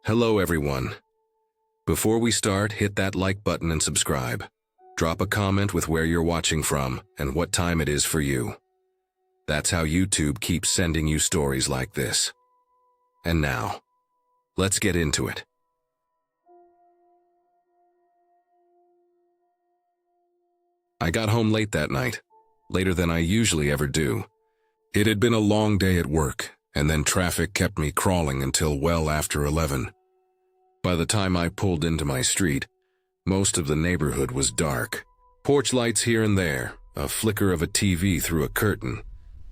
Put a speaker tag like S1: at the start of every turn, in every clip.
S1: Hello everyone. Before we start, hit that like button and subscribe. Drop a comment with where you're watching from and what time it is for you. That's how YouTube keeps sending you stories like this. And now, let's get into it. I got home late that night, later than I usually ever do. It had been a long day at work, and then traffic kept me crawling until well after 11. By the time I pulled into my street, most of the neighborhood was dark. Porch lights here and there, a flicker of a TV through a curtain,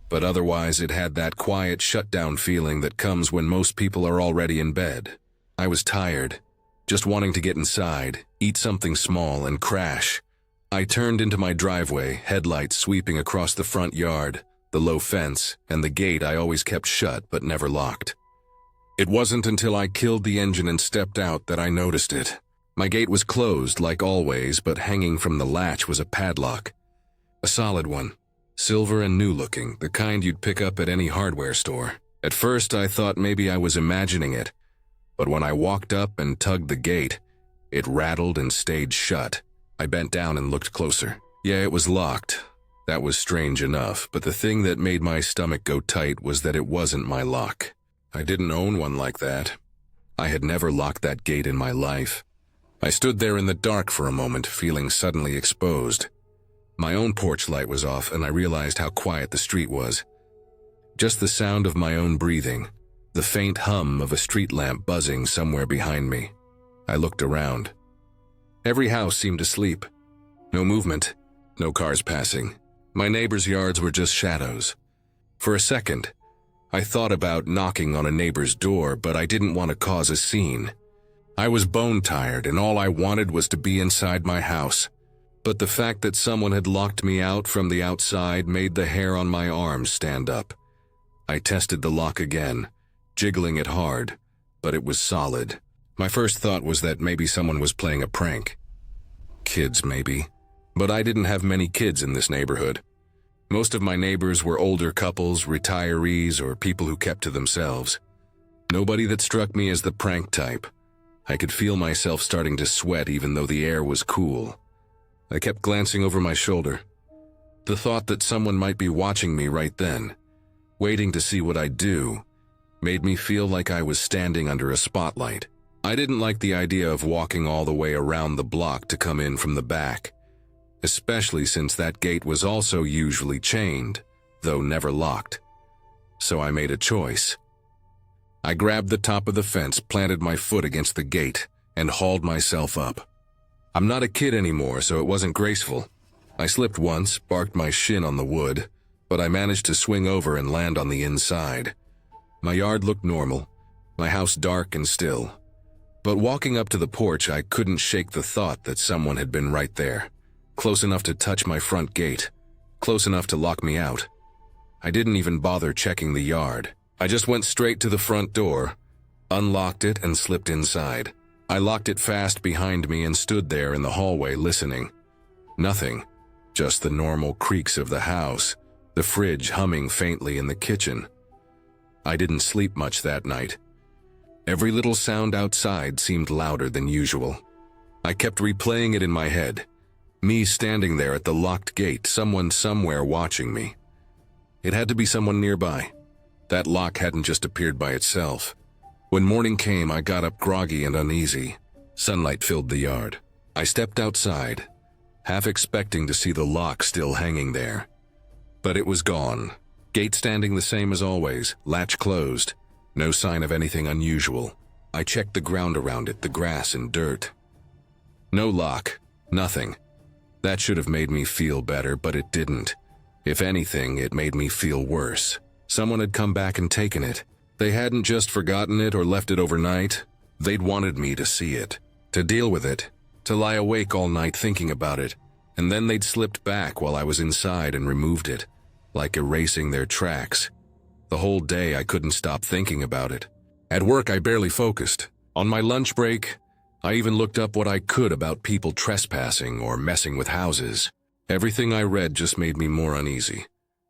S1: but otherwise it had that quiet shutdown feeling that comes when most people are already in bed. I was tired, just wanting to get inside, eat something small, and crash. I turned into my driveway, headlights sweeping across the front yard, the low fence, and the gate I always kept shut but never locked. It wasn't until I killed the engine and stepped out that I noticed it. My gate was closed like always, but hanging from the latch was a padlock. A solid one, silver and new-looking, the kind you'd pick up at any hardware store. At first I thought maybe I was imagining it, but when I walked up and tugged the gate, it rattled and stayed shut. I bent down and looked closer. Yeah, it was locked. That was strange enough, but the thing that made my stomach go tight was that it wasn't my lock. I didn't own one like that. I had never locked that gate in my life. I stood there in the dark for a moment, feeling suddenly exposed. My own porch light was off, and I realized how quiet the street was. Just the sound of my own breathing, the faint hum of a street lamp buzzing somewhere behind me. I looked around. Every house seemed asleep. No movement, no cars passing. My neighbors' yards were just shadows. For a second, I thought about knocking on a neighbor's door, but I didn't want to cause a scene. I was bone-tired, and all I wanted was to be inside my house. But the fact that someone had locked me out from the outside made the hair on my arms stand up. I tested the lock again, jiggling it hard, but it was solid. My first thought was that maybe someone was playing a prank. Kids, maybe. But I didn't have many kids in this neighborhood. Most of my neighbors were older couples, retirees, or people who kept to themselves. Nobody that struck me as the prank type. I could feel myself starting to sweat even though the air was cool. I kept glancing over my shoulder. The thought that someone might be watching me right then, waiting to see what I'd do, made me feel like I was standing under a spotlight. I didn't like the idea of walking all the way around the block to come in from the back, especially since that gate was also usually chained, though never locked. So I made a choice. I grabbed the top of the fence, planted my foot against the gate, and hauled myself up. I'm not a kid anymore, so it wasn't graceful. I slipped once, barked my shin on the wood, but I managed to swing over and land on the inside. My yard looked normal, my house dark and still. But walking up to the porch, I couldn't shake the thought that someone had been right there, close enough to touch my front gate, close enough to lock me out. I didn't even bother checking the yard. I just went straight to the front door, unlocked it, and slipped inside. I locked it fast behind me and stood there in the hallway listening. Nothing, just the normal creaks of the house, the fridge humming faintly in the kitchen. I didn't sleep much that night. Every little sound outside seemed louder than usual. I kept replaying it in my head. Me standing there at the locked gate, someone somewhere watching me. It had to be someone nearby. That lock hadn't just appeared by itself. When morning came, I got up groggy and uneasy. Sunlight filled the yard. I stepped outside, half expecting to see the lock still hanging there. But it was gone. Gate standing the same as always, latch closed. No sign of anything unusual. I checked the ground around it, the grass and dirt. No lock, nothing. That should have made me feel better, but it didn't. If anything, it made me feel worse. Someone had come back and taken it. They hadn't just forgotten it or left it overnight. They'd wanted me to see it, to deal with it, to lie awake all night thinking about it, and then they'd slipped back while I was inside and removed it, like erasing their tracks. The whole day I couldn't stop thinking about it. At work I barely focused. On my lunch break, I even looked up what I could about people trespassing or messing with houses. Everything I read just made me more uneasy.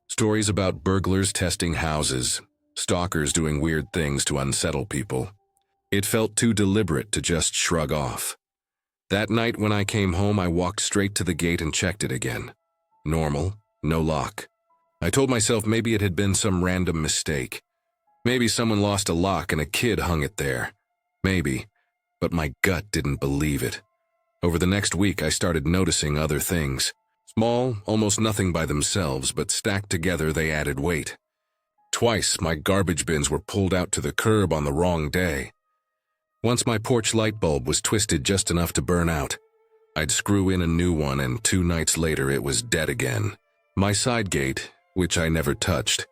S1: Stories about burglars testing houses, stalkers doing weird things to unsettle people. It felt too deliberate to just shrug off. That night when I came home, I walked straight to the gate and checked it again. Normal, no lock. I told myself maybe it had been some random mistake. Maybe someone lost a lock and a kid hung it there. Maybe, but my gut didn't believe it. Over the next week, I started noticing other things. Small, almost nothing by themselves, but stacked together they added weight. Twice, my garbage bins were pulled out to the curb on the wrong day. Once my porch light bulb was twisted just enough to burn out. I'd screw in a new one, and 2 nights later it was dead again. My side gate, which I never touched,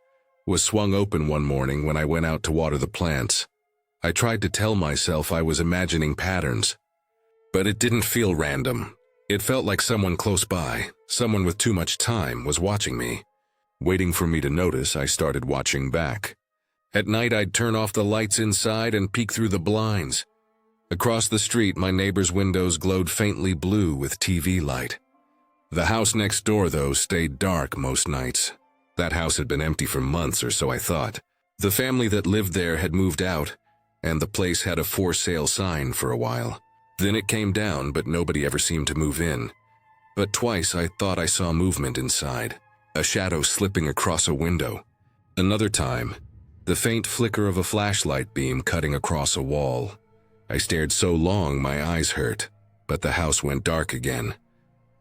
S1: was swung open one morning when I went out to water the plants. I tried to tell myself I was imagining patterns, but it didn't feel random. It felt like someone close by, someone with too much time, was watching me. Waiting for me to notice, I started watching back. At night, I'd turn off the lights inside and peek through the blinds. Across the street, my neighbor's windows glowed faintly blue with TV light. The house next door, though, stayed dark most nights. That house had been empty for months, or so I thought. The family that lived there had moved out, and the place had a for sale sign for a while. Then it came down, but nobody ever seemed to move in. But twice I thought I saw movement inside, a shadow slipping across a window. Another time, the faint flicker of a flashlight beam cutting across a wall. I stared so long my eyes hurt, but the house went dark again.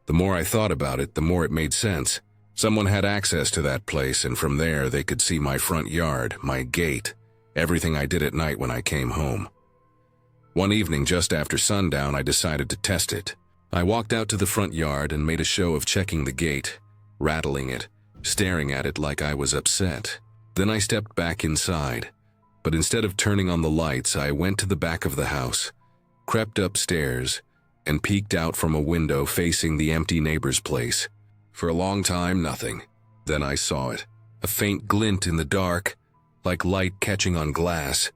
S1: The more I thought about it, the more it made sense. Someone had access to that place, and from there they could see my front yard, my gate, everything I did at night when I came home. One evening just after sundown, I decided to test it. I walked out to the front yard and made a show of checking the gate, rattling it, staring at it like I was upset. Then I stepped back inside, but instead of turning on the lights, I went to the back of the house, crept upstairs, and peeked out from a window facing the empty neighbor's place. For a long time, nothing. Then I saw it, a faint glint in the dark, like light catching on glass.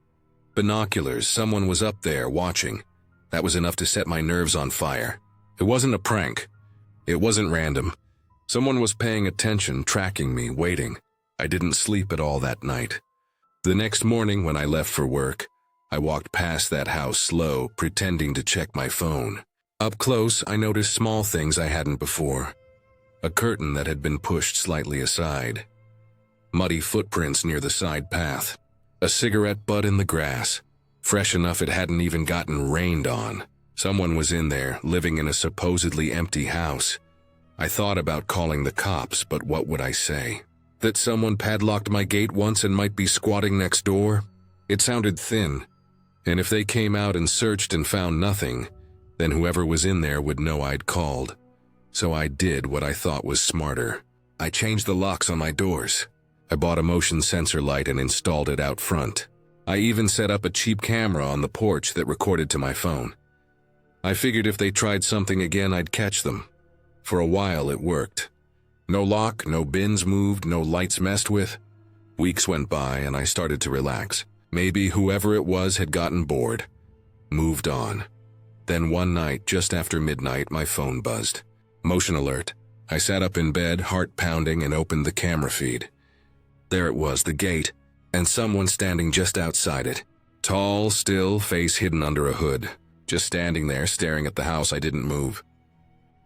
S1: Binoculars, someone was up there watching. That was enough to set my nerves on fire. It wasn't a prank. It wasn't random. Someone was paying attention, tracking me, waiting. I didn't sleep at all that night. The next morning when I left for work, I walked past that house slow, pretending to check my phone. Up close, I noticed small things I hadn't before. A curtain that had been pushed slightly aside. Muddy footprints near the side path. A cigarette butt in the grass, fresh enough it hadn't even gotten rained on. Someone was in there, living in a supposedly empty house. I thought about calling the cops, but what would I say? That someone padlocked my gate once and might be squatting next door? It sounded thin, and if they came out and searched and found nothing, then whoever was in there would know I'd called. So I did what I thought was smarter. I changed the locks on my doors. I bought a motion sensor light and installed it out front. I even set up a cheap camera on the porch that recorded to my phone. I figured if they tried something again, I'd catch them. For a while, it worked. No lock, no bins moved, no lights messed with. Weeks went by and I started to relax. Maybe whoever it was had gotten bored. Moved on. Then one night, just after midnight, my phone buzzed. Motion alert. I sat up in bed, heart pounding, and opened the camera feed. There it was, the gate, and someone standing just outside it. Tall, still, face hidden under a hood. Just standing there, staring at the house. I didn't move.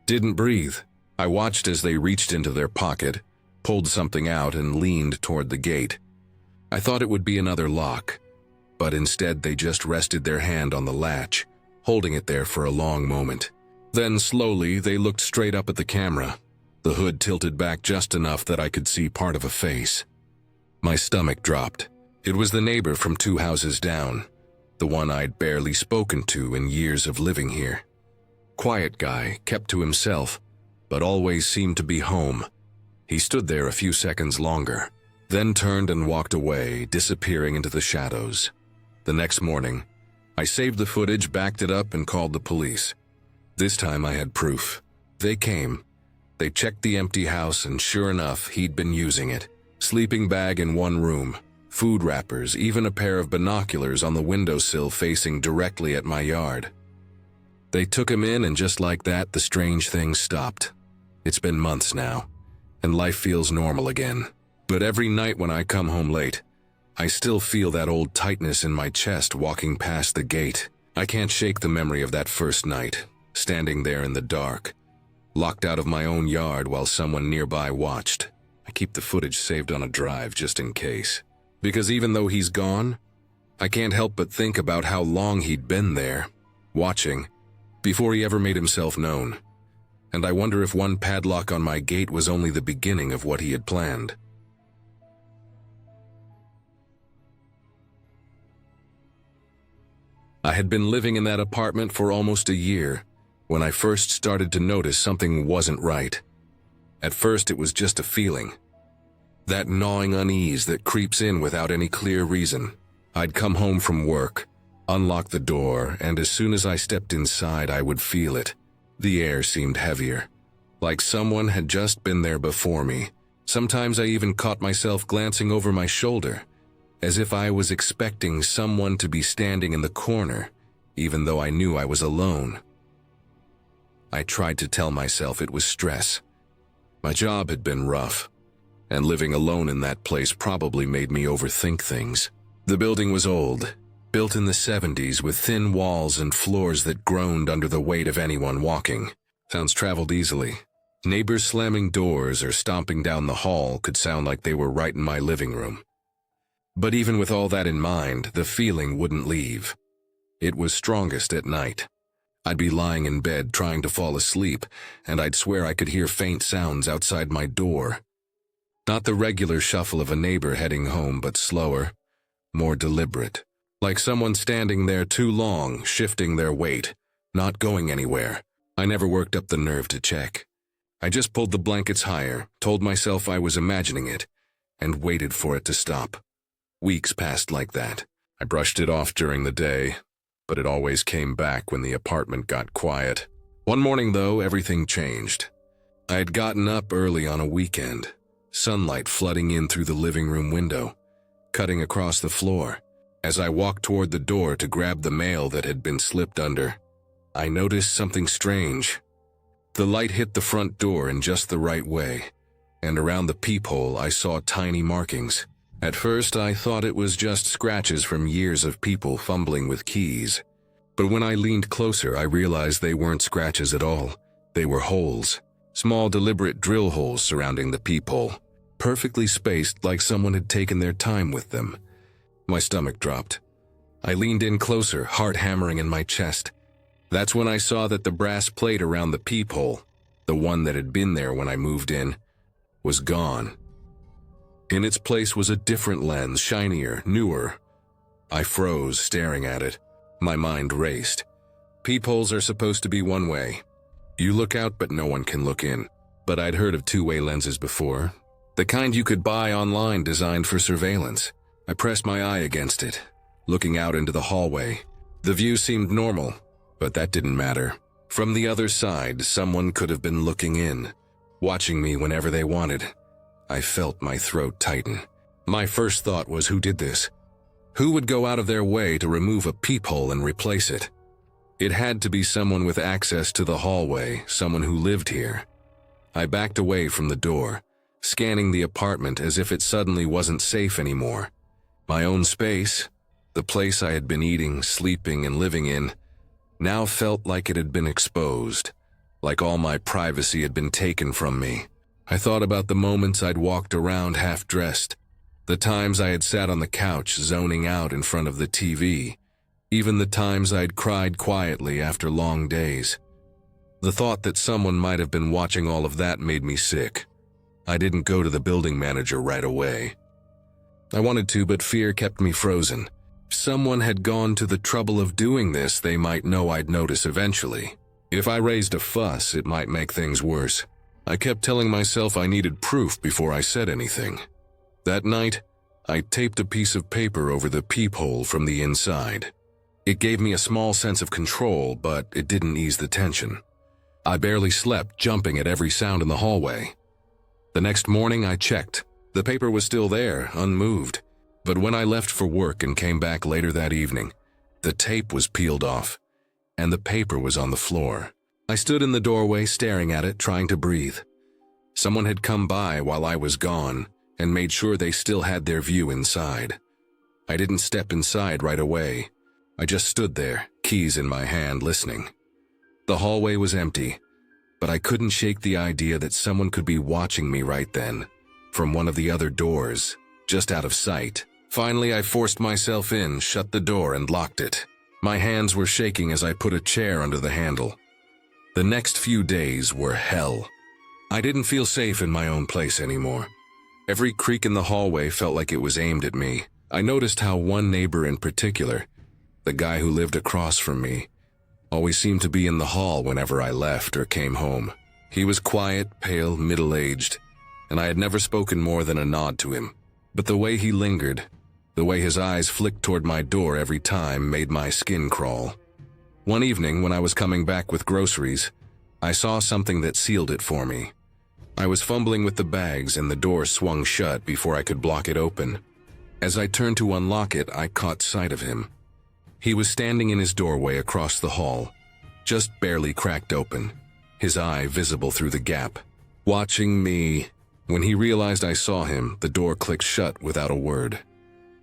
S1: Didn't breathe. I watched as they reached into their pocket, pulled something out, and leaned toward the gate. I thought it would be another lock, but instead they just rested their hand on the latch, holding it there for a long moment. Then slowly they looked straight up at the camera. The hood tilted back just enough that I could see part of a face. My stomach dropped. It was the neighbor from 2 houses down, the one I'd barely spoken to in years of living here. Quiet guy, kept to himself, but always seemed to be home. He stood there a few seconds longer, then turned and walked away, disappearing into the shadows. The next morning, I saved the footage, backed it up, and called the police. This time I had proof. They came. They checked the empty house, and sure enough, he'd been using it. Sleeping bag in one room, food wrappers, even a pair of binoculars on the windowsill facing directly at my yard. They took him in, and just like that, the strange thing stopped. It's been months now, and life feels normal again. But every night when I come home late, I still feel that old tightness in my chest walking past the gate. I can't shake the memory of that first night, standing there in the dark, locked out of my own yard while someone nearby watched. I keep the footage saved on a drive just in case. Because even though he's gone, I can't help but think about how long he'd been there, watching, before he ever made himself known. And I wonder if one padlock on my gate was only the beginning of what he had planned. I had been living in that apartment for almost a year when I first started to notice something wasn't right. At first it was just a feeling. That gnawing unease that creeps in without any clear reason. I'd come home from work, unlock the door, and as soon as I stepped inside I would feel it. The air seemed heavier, like someone had just been there before me. Sometimes I even caught myself glancing over my shoulder, as if I was expecting someone to be standing in the corner, even though I knew I was alone. I tried to tell myself it was stress. My job had been rough, and living alone in that place probably made me overthink things. The building was old, built in the 70s with thin walls and floors that groaned under the weight of anyone walking. Sounds traveled easily. Neighbors slamming doors or stomping down the hall could sound like they were right in my living room. But even with all that in mind, the feeling wouldn't leave. It was strongest at night. I'd be lying in bed trying to fall asleep, and I'd swear I could hear faint sounds outside my door. Not the regular shuffle of a neighbor heading home, but slower, more deliberate. Like someone standing there too long, shifting their weight, not going anywhere. I never worked up the nerve to check. I just pulled the blankets higher, told myself I was imagining it, and waited for it to stop. Weeks passed like that. I brushed it off during the day, but it always came back when the apartment got quiet. One morning, though, everything changed. I had gotten up early on a weekend, sunlight flooding in through the living room window, cutting across the floor. As I walked toward the door to grab the mail that had been slipped under, I noticed something strange. The light hit the front door in just the right way, and around the peephole I saw tiny markings. At first, I thought it was just scratches from years of people fumbling with keys. But when I leaned closer, I realized they weren't scratches at all. They were holes. Small, deliberate drill holes surrounding the peephole, perfectly spaced like someone had taken their time with them. My stomach dropped. I leaned in closer, heart hammering in my chest. That's when I saw that the brass plate around the peephole, the one that had been there when I moved in, was gone. In its place was a different lens, shinier, newer. I froze, staring at it. My mind raced. Peepholes are supposed to be one way. You look out, but no one can look in. But I'd heard of two-way lenses before. The kind you could buy online designed for surveillance. I pressed my eye against it, looking out into the hallway. The view seemed normal, but that didn't matter. From the other side, someone could have been looking in, watching me whenever they wanted. I felt my throat tighten. My first thought was, who did this? Who would go out of their way to remove a peephole and replace it? It had to be someone with access to the hallway, someone who lived here. I backed away from the door, scanning the apartment as if it suddenly wasn't safe anymore. My own space, the place I had been eating, sleeping, and living in, now felt like it had been exposed, like all my privacy had been taken from me. I thought about the moments I'd walked around half-dressed, the times I had sat on the couch zoning out in front of the TV, even the times I'd cried quietly after long days. The thought that someone might have been watching all of that made me sick. I didn't go to the building manager right away. I wanted to, but fear kept me frozen. If someone had gone to the trouble of doing this, they might know I'd notice eventually. If I raised a fuss, it might make things worse. I kept telling myself I needed proof before I said anything. That night, I taped a piece of paper over the peephole from the inside. It gave me a small sense of control, but it didn't ease the tension. I barely slept, jumping at every sound in the hallway. The next morning, I checked. The paper was still there, unmoved. But when I left for work and came back later that evening, the tape was peeled off, and the paper was on the floor. I stood in the doorway staring at it, trying to breathe. Someone had come by while I was gone and made sure they still had their view inside. I didn't step inside right away. I just stood there, keys in my hand, listening. The hallway was empty, but I couldn't shake the idea that someone could be watching me right then, from one of the other doors, just out of sight. Finally, I forced myself in, shut the door, and locked it. My hands were shaking as I put a chair under the handle. The next few days were hell. I didn't feel safe in my own place anymore. Every creak in the hallway felt like it was aimed at me. I noticed how one neighbor in particular, the guy who lived across from me, always seemed to be in the hall whenever I left or came home. He was quiet, pale, middle-aged, and I had never spoken more than a nod to him. But the way he lingered, the way his eyes flicked toward my door every time, made my skin crawl. One evening, when I was coming back with groceries, I saw something that sealed it for me. I was fumbling with the bags and the door swung shut before I could block it open. As I turned to unlock it, I caught sight of him. He was standing in his doorway across the hall, just barely cracked open, his eye visible through the gap, watching me. When he realized I saw him, the door clicked shut without a word.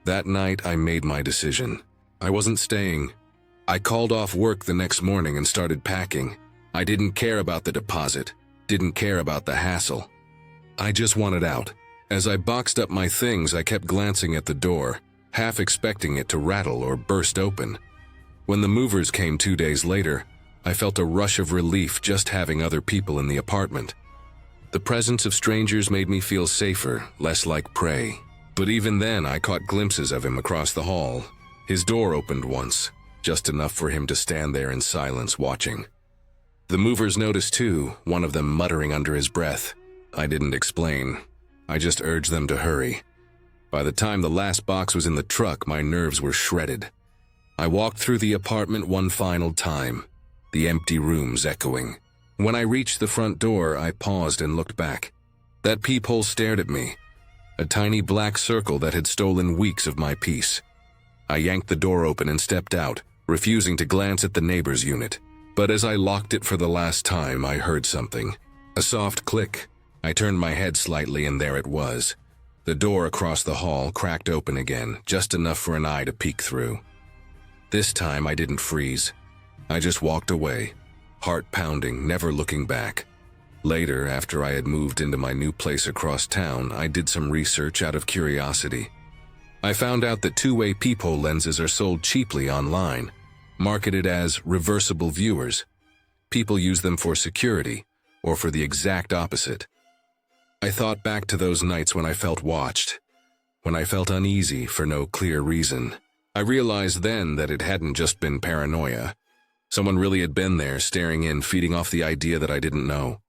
S1: That night, I made my decision. I wasn't staying. I called off work the next morning and started packing. I didn't care about the deposit, didn't care about the hassle. I just wanted out. As I boxed up my things, I kept glancing at the door, half expecting it to rattle or burst open. When the movers came 2 days later, I felt a rush of relief just having other people in the apartment. The presence of strangers made me feel safer, less like prey. But even then, I caught glimpses of him across the hall. His door opened once, just enough for him to stand there in silence watching. The movers noticed too, one of them muttering under his breath. I didn't explain. I just urged them to hurry. By the time the last box was in the truck, my nerves were shredded. I walked through the apartment one final time, the empty rooms echoing. When I reached the front door, I paused and looked back. That peephole stared at me, a tiny black circle that had stolen weeks of my peace. I yanked the door open and stepped out, refusing to glance at the neighbor's unit. But as I locked it for the last time, I heard something. A soft click. I turned my head slightly, and there it was. The door across the hall cracked open again, just enough for an eye to peek through. This time I didn't freeze. I just walked away, heart pounding, never looking back. Later, after I had moved into my new place across town, I did some research out of curiosity. I found out that two-way peephole lenses are sold cheaply online, marketed as reversible viewers. People use them for security, or for the exact opposite. I thought back to those nights when I felt watched, when I felt uneasy for no clear reason. I realized then that it hadn't just been paranoia. Someone really had been there, staring in, feeding off the idea that I didn't know.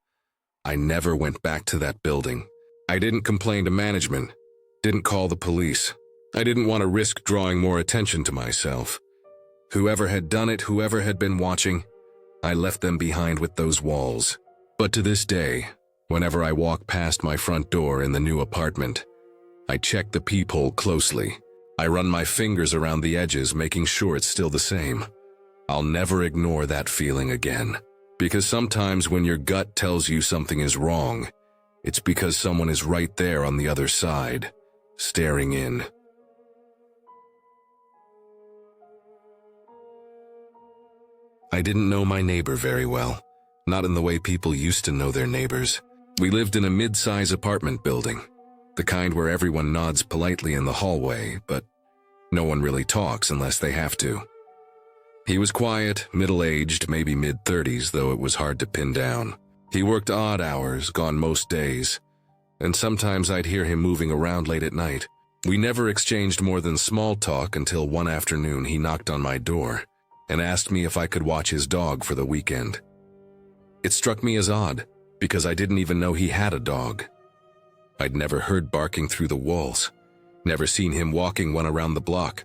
S1: I never went back to that building. I didn't complain to management, didn't call the police. I didn't want to risk drawing more attention to myself. Whoever had done it, whoever had been watching, I left them behind with those walls. But to this day, whenever I walk past my front door in the new apartment, I check the peephole closely. I run my fingers around the edges, making sure it's still the same. I'll never ignore that feeling again. Because sometimes when your gut tells you something is wrong, it's because someone is right there on the other side, staring in. I didn't know my neighbor very well, not in the way people used to know their neighbors. We lived in a mid-size apartment building, the kind where everyone nods politely in the hallway, but no one really talks unless they have to. He was quiet, middle-aged, maybe mid-30s, though it was hard to pin down. He worked odd hours, gone most days, and sometimes I'd hear him moving around late at night. We never exchanged more than small talk until one afternoon he knocked on my door and asked me if I could watch his dog for the weekend. It struck me as odd, because I didn't even know he had a dog. I'd never heard barking through the walls, never seen him walking one around the block,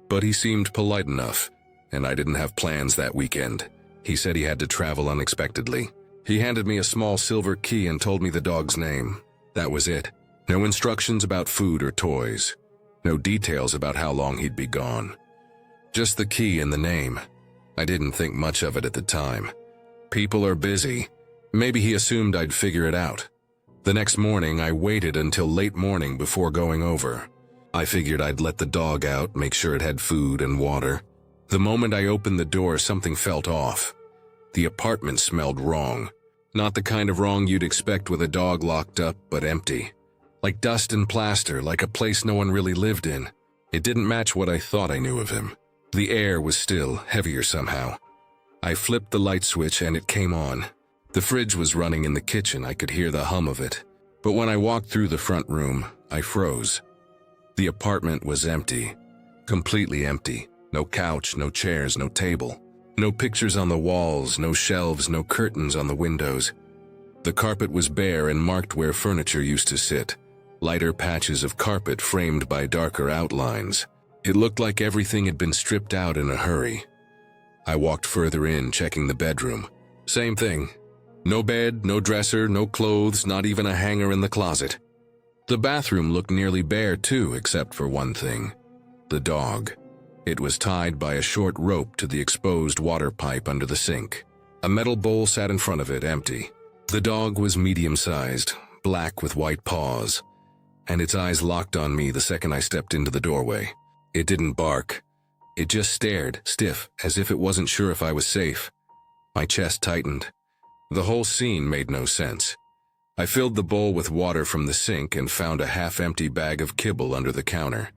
S1: but he seemed polite enough, and I didn't have plans that weekend. He said he had to travel unexpectedly. He handed me a small silver key and told me the dog's name. That was it. No instructions about food or toys. No details about how long he'd be gone. Just the key and the name. I didn't think much of it at the time. People are busy. Maybe he assumed I'd figure it out. The next morning, I waited until late morning before going over. I figured I'd let the dog out, make sure it had food and water. The moment I opened the door, something felt off. The apartment smelled wrong. Not the kind of wrong you'd expect with a dog locked up, but empty. Like dust and plaster, like a place no one really lived in. It didn't match what I thought I knew of him. The air was still heavier somehow. I flipped the light switch and it came on. The fridge was running in the kitchen, I could hear the hum of it. But when I walked through the front room, I froze. The apartment was empty. Completely empty. No couch, no chairs, no table. No pictures on the walls, no shelves, no curtains on the windows. The carpet was bare and marked where furniture used to sit. Lighter patches of carpet framed by darker outlines. It looked like everything had been stripped out in a hurry. I walked further in, checking the bedroom. Same thing. No bed, no dresser, no clothes, not even a hanger in the closet. The bathroom looked nearly bare too, except for one thing. The dog. It was tied by a short rope to the exposed water pipe under the sink. A metal bowl sat in front of it, empty. The dog was medium-sized, black with white paws, and its eyes locked on me the second I stepped into the doorway. It didn't bark. It just stared, stiff, as if it wasn't sure if I was safe. My chest tightened. The whole scene made no sense. I filled the bowl with water from the sink and found a half-empty bag of kibble under the counter.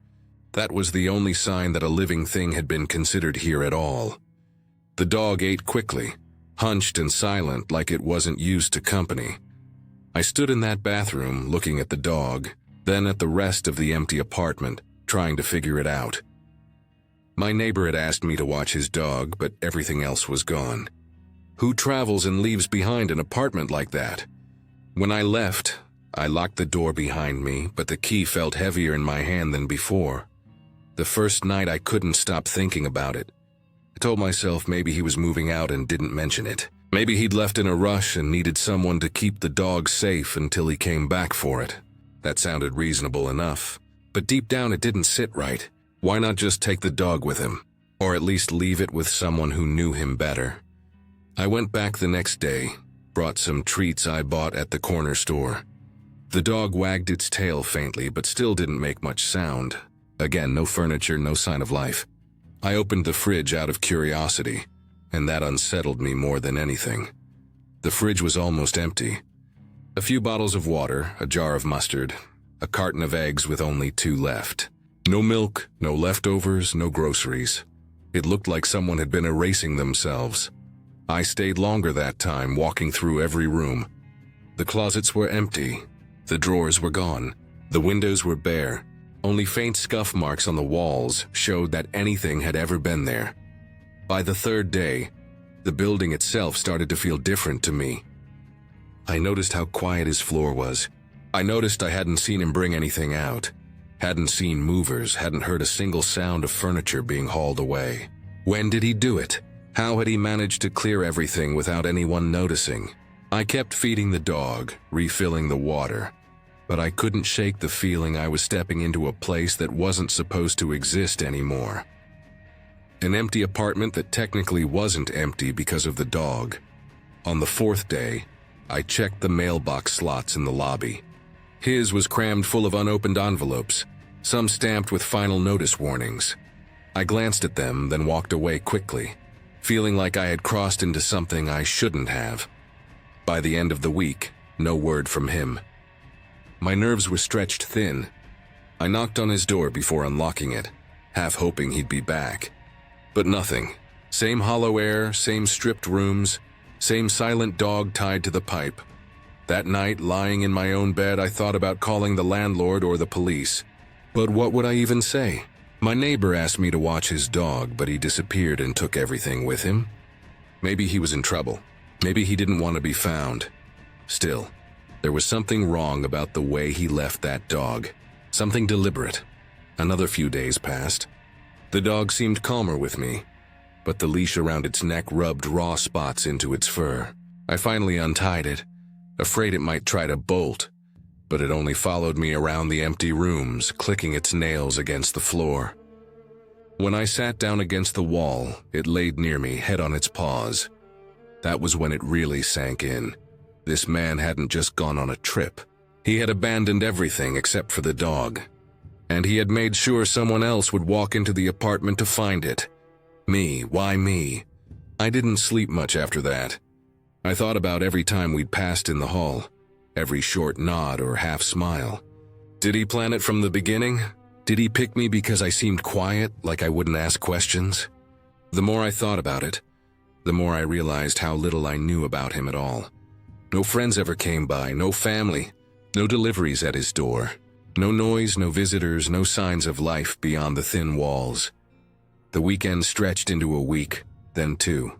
S1: That was the only sign that a living thing had been considered here at all. The dog ate quickly, hunched and silent like it wasn't used to company. I stood in that bathroom looking at the dog, then at the rest of the empty apartment, trying to figure it out. My neighbor had asked me to watch his dog, but everything else was gone. Who travels and leaves behind an apartment like that? When I left, I locked the door behind me, but the key felt heavier in my hand than before. The first night I couldn't stop thinking about it. I told myself maybe he was moving out and didn't mention it. Maybe he'd left in a rush and needed someone to keep the dog safe until he came back for it. That sounded reasonable enough, but deep down it didn't sit right. Why not just take the dog with him? Or at least leave it with someone who knew him better? I went back the next day, brought some treats I bought at the corner store. The dog wagged its tail faintly, but still didn't make much sound. Again, no furniture, no sign of life. I opened the fridge out of curiosity, and that unsettled me more than anything. The fridge was almost empty. A few bottles of water, a jar of mustard, a carton of eggs with only 2 left. No milk, no leftovers, no groceries. It looked like someone had been erasing themselves. I stayed longer that time, walking through every room. The closets were empty. The drawers were gone. The windows were bare. Only faint scuff marks on the walls showed that anything had ever been there. By the 3rd day, the building itself started to feel different to me. I noticed how quiet his floor was. I noticed I hadn't seen him bring anything out. Hadn't seen movers, hadn't heard a single sound of furniture being hauled away. When did he do it? How had he managed to clear everything without anyone noticing? I kept feeding the dog, refilling the water, but I couldn't shake the feeling I was stepping into a place that wasn't supposed to exist anymore. An empty apartment that technically wasn't empty because of the dog. On the 4th day, I checked the mailbox slots in the lobby. His was crammed full of unopened envelopes, some stamped with final notice warnings. I glanced at them, then walked away quickly, feeling like I had crossed into something I shouldn't have. By the end of the week, no word from him. My nerves were stretched thin. I knocked on his door before unlocking it, half hoping he'd be back. But nothing. Same hollow air, same stripped rooms, same silent dog tied to the pipe. That night, lying in my own bed, I thought about calling the landlord or the police. But what would I even say? My neighbor asked me to watch his dog, but he disappeared and took everything with him. Maybe he was in trouble. Maybe he didn't want to be found. Still, there was something wrong about the way he left that dog. Something deliberate. Another few days passed. The dog seemed calmer with me, but the leash around its neck rubbed raw spots into its fur. I finally untied it, afraid it might try to bolt, but it only followed me around the empty rooms, clicking its nails against the floor. When I sat down against the wall, it laid near me, head on its paws. That was when it really sank in. This man hadn't just gone on a trip. He had abandoned everything except for the dog. And he had made sure someone else would walk into the apartment to find it. Me, why me? I didn't sleep much after that. I thought about every time we'd passed in the hall, every short nod or half smile. Did he plan it from the beginning? Did he pick me because I seemed quiet, like I wouldn't ask questions? The more I thought about it, the more I realized how little I knew about him at all. No friends ever came by, no family, no deliveries at his door. No noise, no visitors, no signs of life beyond the thin walls. The weekend stretched into a week, then two.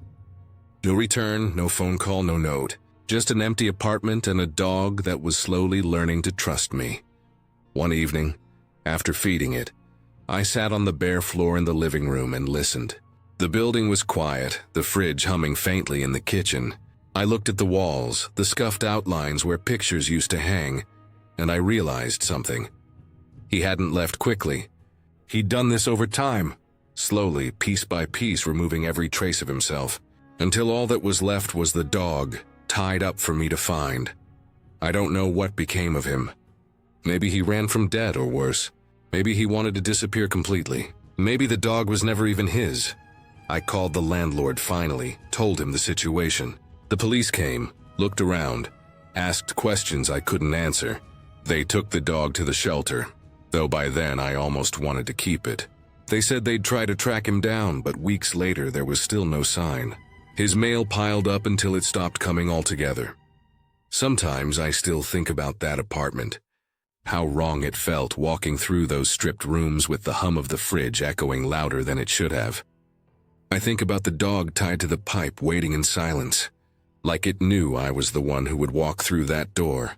S1: No return, no phone call, no note. Just an empty apartment and a dog that was slowly learning to trust me. One evening, after feeding it, I sat on the bare floor in the living room and listened. The building was quiet, the fridge humming faintly in the kitchen. I looked at the walls, the scuffed outlines where pictures used to hang, and I realized something. He hadn't left quickly. He'd done this over time, slowly, piece by piece, removing every trace of himself, until all that was left was the dog, tied up for me to find. I don't know what became of him. Maybe he ran from dead or worse. Maybe he wanted to disappear completely. Maybe the dog was never even his. I called the landlord finally, told him the situation. The police came, looked around, asked questions I couldn't answer. They took the dog to the shelter, though by then I almost wanted to keep it. They said they'd try to track him down, but weeks later there was still no sign. His mail piled up until it stopped coming altogether. Sometimes I still think about that apartment. How wrong it felt walking through those stripped rooms with the hum of the fridge echoing louder than it should have. I think about the dog tied to the pipe waiting in silence, like it knew I was the one who would walk through that door.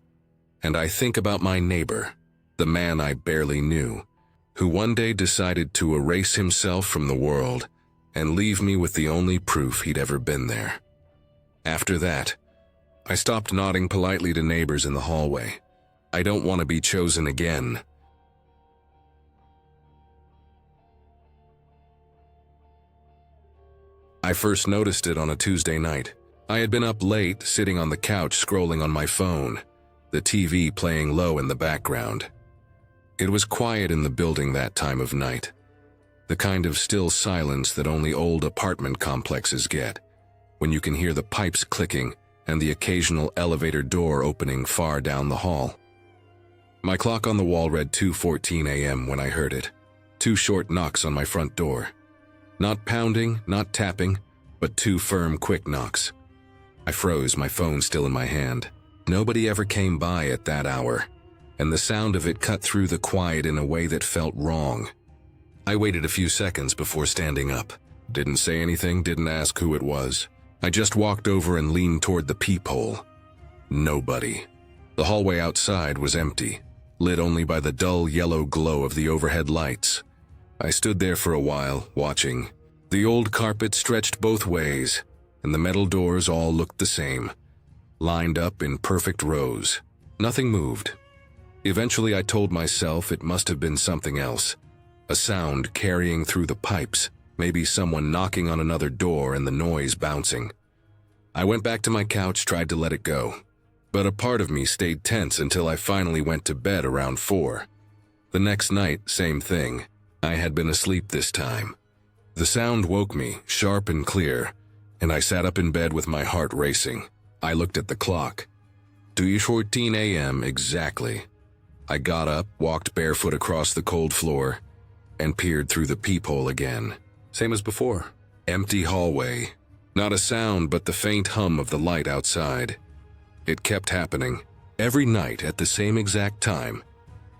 S1: And I think about my neighbor, the man I barely knew, who one day decided to erase himself from the world and leave me with the only proof he'd ever been there. After that, I stopped nodding politely to neighbors in the hallway. I don't want to be chosen again. I first noticed it on a Tuesday night. I had been up late, sitting on the couch scrolling on my phone, the TV playing low in the background. It was quiet in the building that time of night, the kind of still silence that only old apartment complexes get, when you can hear the pipes clicking and the occasional elevator door opening far down the hall. My clock on the wall read 2:14 a.m. when I heard it. 2 short knocks on my front door. Not pounding, not tapping, but 2 firm, quick knocks. I froze, my phone still in my hand. Nobody ever came by at that hour, and the sound of it cut through the quiet in a way that felt wrong. I waited a few seconds before standing up. Didn't say anything, didn't ask who it was. I just walked over and leaned toward the peephole. Nobody. The hallway outside was empty, lit only by the dull yellow glow of the overhead lights. I stood there for a while, watching. The old carpet stretched both ways, and the metal doors all looked the same, lined up in perfect rows. Nothing moved. Eventually I told myself it must have been something else. A sound carrying through the pipes, maybe someone knocking on another door and the noise bouncing. I went back to my couch, tried to let it go. But a part of me stayed tense until I finally went to bed around 4. The next night, same thing. I had been asleep this time. The sound woke me, sharp and clear, and I sat up in bed with my heart racing. I looked at the clock. 2:14 a.m. exactly. I got up, walked barefoot across the cold floor, and peered through the peephole again. Same as before. Empty hallway. Not a sound but the faint hum of the light outside. It kept happening. Every night at the same exact time.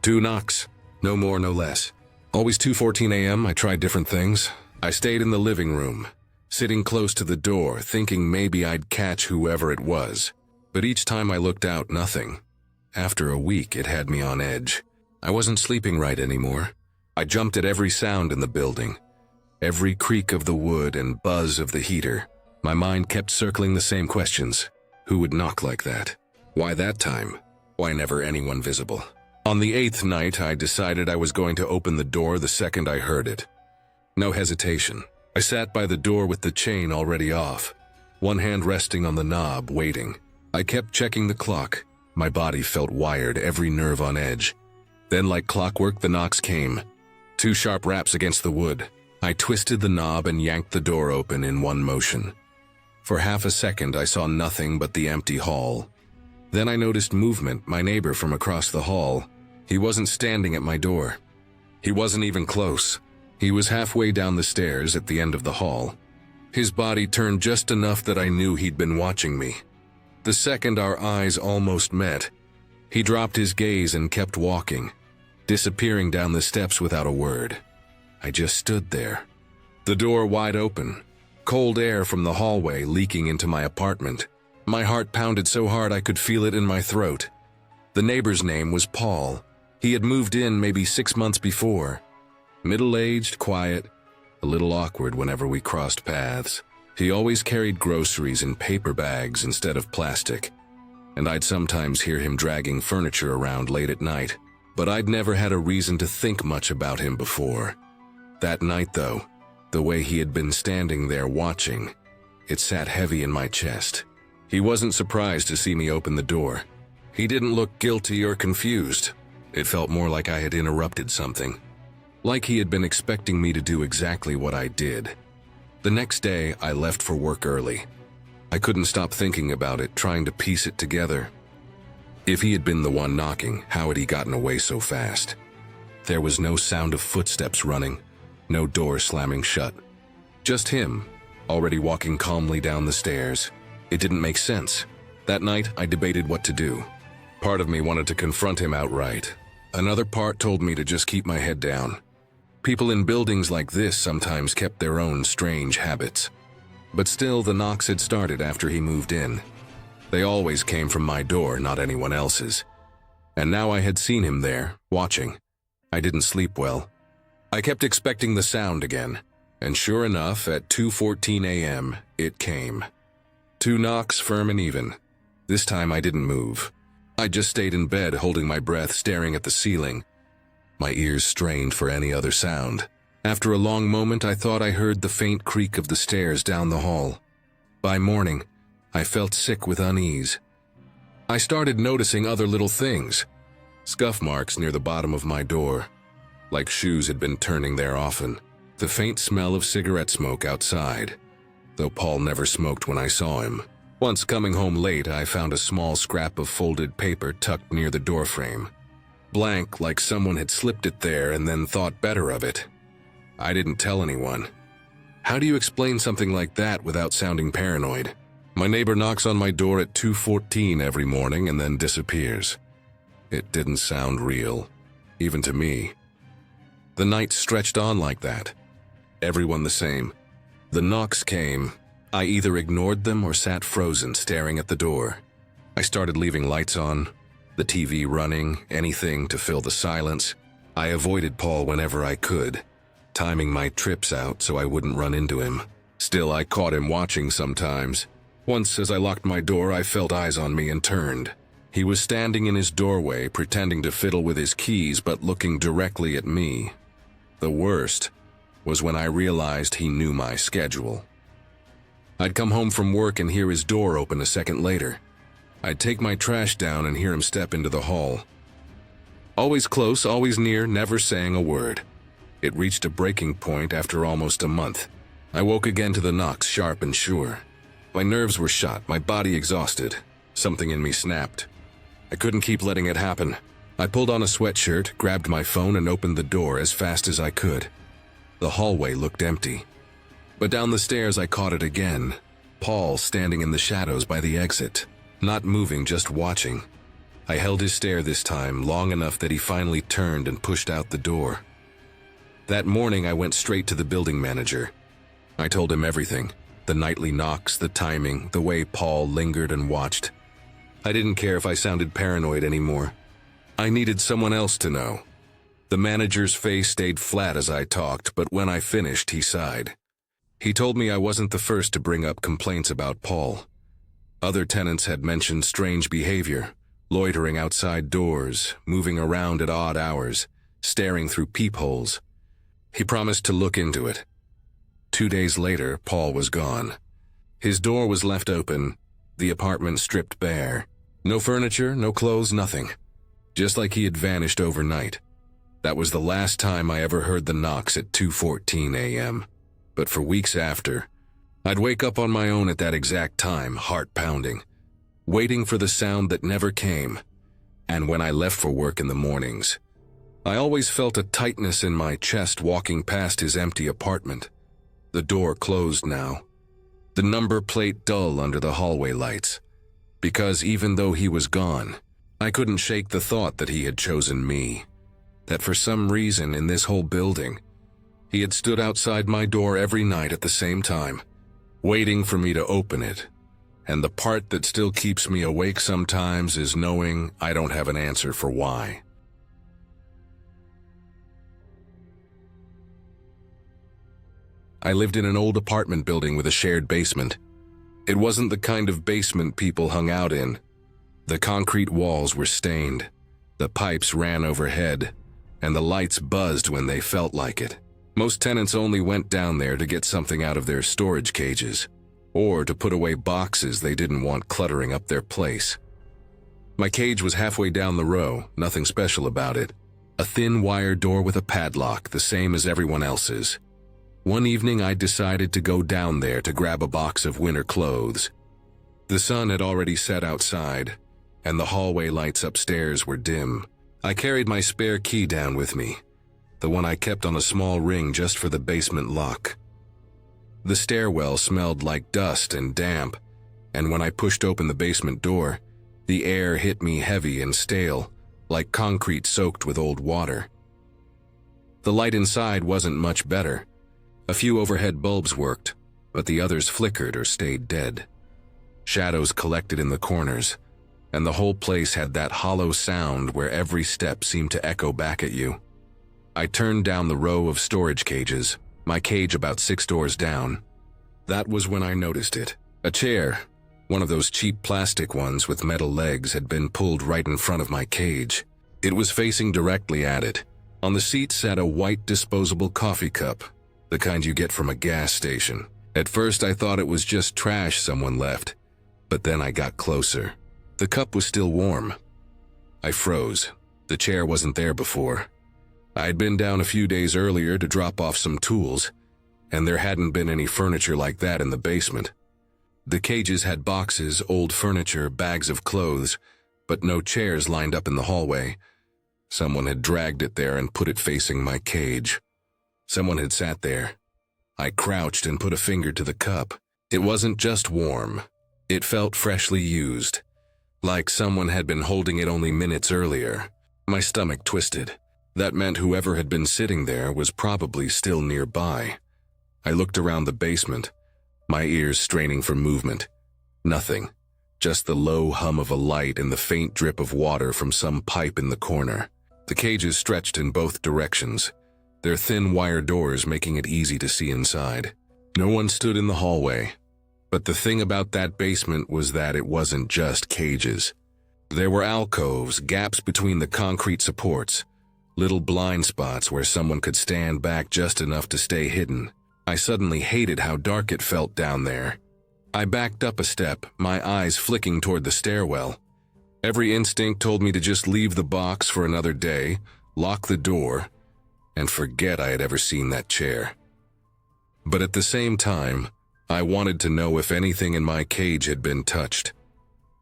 S1: 2 knocks. No more, no less. Always 2:14 a.m. I tried different things. I stayed in the living room, sitting close to the door, thinking maybe I'd catch whoever it was. But each time I looked out, nothing. After a week, it had me on edge. I wasn't sleeping right anymore. I jumped at every sound in the building, every creak of the wood and buzz of the heater. My mind kept circling the same questions. Who would knock like that? Why that time? Why never anyone visible? On the 8th night, I decided I was going to open the door the second I heard it. No hesitation. I sat by the door with the chain already off, one hand resting on the knob, waiting. I kept checking the clock. My body felt wired, every nerve on edge. Then, like clockwork, the knocks came. 2 sharp raps against the wood. I twisted the knob and yanked the door open in one motion. For half a second, I saw nothing but the empty hall. Then I noticed movement, my neighbor from across the hall. He wasn't standing at my door. He wasn't even close. He was halfway down the stairs at the end of the hall. His body turned just enough that I knew he'd been watching me. The second our eyes almost met, he dropped his gaze and kept walking, disappearing down the steps without a word. I just stood there. The door wide open, cold air from the hallway leaking into my apartment. My heart pounded so hard I could feel it in my throat. The neighbor's name was Paul. He had moved in maybe 6 months before. Middle-aged, quiet, a little awkward whenever we crossed paths. He always carried groceries in paper bags instead of plastic, and I'd sometimes hear him dragging furniture around late at night, but I'd never had a reason to think much about him before. That night, though, the way he had been standing there watching, it sat heavy in my chest. He wasn't surprised to see me open the door. He didn't look guilty or confused. It felt more like I had interrupted something, like he had been expecting me to do exactly what I did. The next day, I left for work early. I couldn't stop thinking about it, trying to piece it together. If he had been the one knocking, how had he gotten away so fast? There was no sound of footsteps running, no door slamming shut. Just him, already walking calmly down the stairs. It didn't make sense. That night, I debated what to do. Part of me wanted to confront him outright. Another part told me to just keep my head down. People in buildings like this sometimes kept their own strange habits. But still, the knocks had started after he moved in. They always came from my door, not anyone else's. And now I had seen him there, watching. I didn't sleep well. I kept expecting the sound again, and sure enough, at 2:14 a.m., it came. 2 knocks, firm and even. This time I didn't move. I just stayed in bed, holding my breath, staring at the ceiling. My ears strained for any other sound. After a long moment, I thought I heard the faint creak of the stairs down the hall. By morning, I felt sick with unease. I started noticing other little things. Scuff marks near the bottom of my door, like shoes had been turning there often. The faint smell of cigarette smoke outside, though Paul never smoked when I saw him. Once coming home late, I found a small scrap of folded paper tucked near the doorframe. Blank, like someone had slipped it there and then thought better of it. I didn't tell anyone. How do you explain something like that without sounding paranoid? My neighbor knocks on my door at 2:14 every morning and then disappears. It didn't sound real, even to me. The night stretched on like that. Everyone the same. The knocks came. I either ignored them or sat frozen, staring at the door. I started leaving lights on, the TV running, anything to fill the silence. I avoided Paul whenever I could, timing my trips out so I wouldn't run into him. Still, I caught him watching sometimes. Once, as I locked my door, I felt eyes on me and turned. He was standing in his doorway, pretending to fiddle with his keys, but looking directly at me. The worst was when I realized he knew my schedule. I'd come home from work and hear his door open a second later. I'd take my trash down and hear him step into the hall. Always close, always near, never saying a word. It reached a breaking point after almost a month. I woke again to the knocks, sharp and sure. My nerves were shot, my body exhausted. Something in me snapped. I couldn't keep letting it happen. I pulled on a sweatshirt, grabbed my phone, and opened the door as fast as I could. The hallway looked empty. But down the stairs I caught it again. Paul standing in the shadows by the exit. Not moving, just watching. I held his stare this time, long enough that he finally turned and pushed out the door. That morning I went straight to the building manager. I told him everything. The nightly knocks, the timing, the way Paul lingered and watched. I didn't care if I sounded paranoid anymore. I needed someone else to know. The manager's face stayed flat as I talked, but when I finished, he sighed. He told me I wasn't the first to bring up complaints about Paul. Other tenants had mentioned strange behavior, loitering outside doors, moving around at odd hours, staring through peepholes. He promised to look into it. 2 days later, Paul was gone. His door was left open, the apartment stripped bare. No furniture, no clothes, nothing. just like he had vanished overnight. That was the last time I ever heard the knocks at 2:14 a.m. But for weeks after, I'd wake up on my own at that exact time, heart pounding, waiting for the sound that never came. And when I left for work in the mornings, I always felt a tightness in my chest walking past his empty apartment. The door closed now, the number plate dull under the hallway lights, because even though he was gone, I couldn't shake the thought that he had chosen me, that for some reason in this whole building, he had stood outside my door every night at the same time, waiting for me to open it. And the part that still keeps me awake sometimes is knowing I don't have an answer for why. I lived in an old apartment building with a shared basement. It wasn't the kind of basement people hung out in. The concrete walls were stained, the pipes ran overhead, and the lights buzzed when they felt like it. Most tenants only went down there to get something out of their storage cages, or to put away boxes they didn't want cluttering up their place. My cage was halfway down the row, nothing special about it. A thin wire door with a padlock, the same as everyone else's. One evening I decided to go down there to grab a box of winter clothes. The sun had already set outside, and the hallway lights upstairs were dim. I carried my spare key down with me, the one I kept on a small ring just for the basement lock. The stairwell smelled like dust and damp, and when I pushed open the basement door, the air hit me heavy and stale, like concrete soaked with old water. The light inside wasn't much better. A few overhead bulbs worked, but the others flickered or stayed dead. Shadows collected in the corners, and the whole place had that hollow sound where every step seemed to echo back at you. I turned down the row of storage cages, my cage about 6 doors down. That was when I noticed it. A chair, one of those cheap plastic ones with metal legs, had been pulled right in front of my cage. It was facing directly at it. On the seat sat a white disposable coffee cup, the kind you get from a gas station. At first I thought it was just trash someone left, but then I got closer. The cup was still warm. I froze. The chair wasn't there before. I'd been down a few days earlier to drop off some tools, and there hadn't been any furniture like that in the basement. The cages had boxes, old furniture, bags of clothes, but no chairs lined up in the hallway. Someone had dragged it there and put it facing my cage. Someone had sat there. I crouched and put a finger to the cup. It wasn't just warm. It felt freshly used, like someone had been holding it only minutes earlier. My stomach twisted. That meant whoever had been sitting there was probably still nearby. I looked around the basement, my ears straining for movement. Nothing. Just the low hum of a light and the faint drip of water from some pipe in the corner. The cages stretched in both directions, their thin wire doors making it easy to see inside. No one stood in the hallway. But the thing about that basement was that it wasn't just cages. There were alcoves, gaps between the concrete supports, little blind spots where someone could stand back just enough to stay hidden. I suddenly hated how dark it felt down there. I backed up a step, my eyes flicking toward the stairwell. Every instinct told me to just leave the box for another day, lock the door, and forget I had ever seen that chair. But at the same time, I wanted to know if anything in my cage had been touched.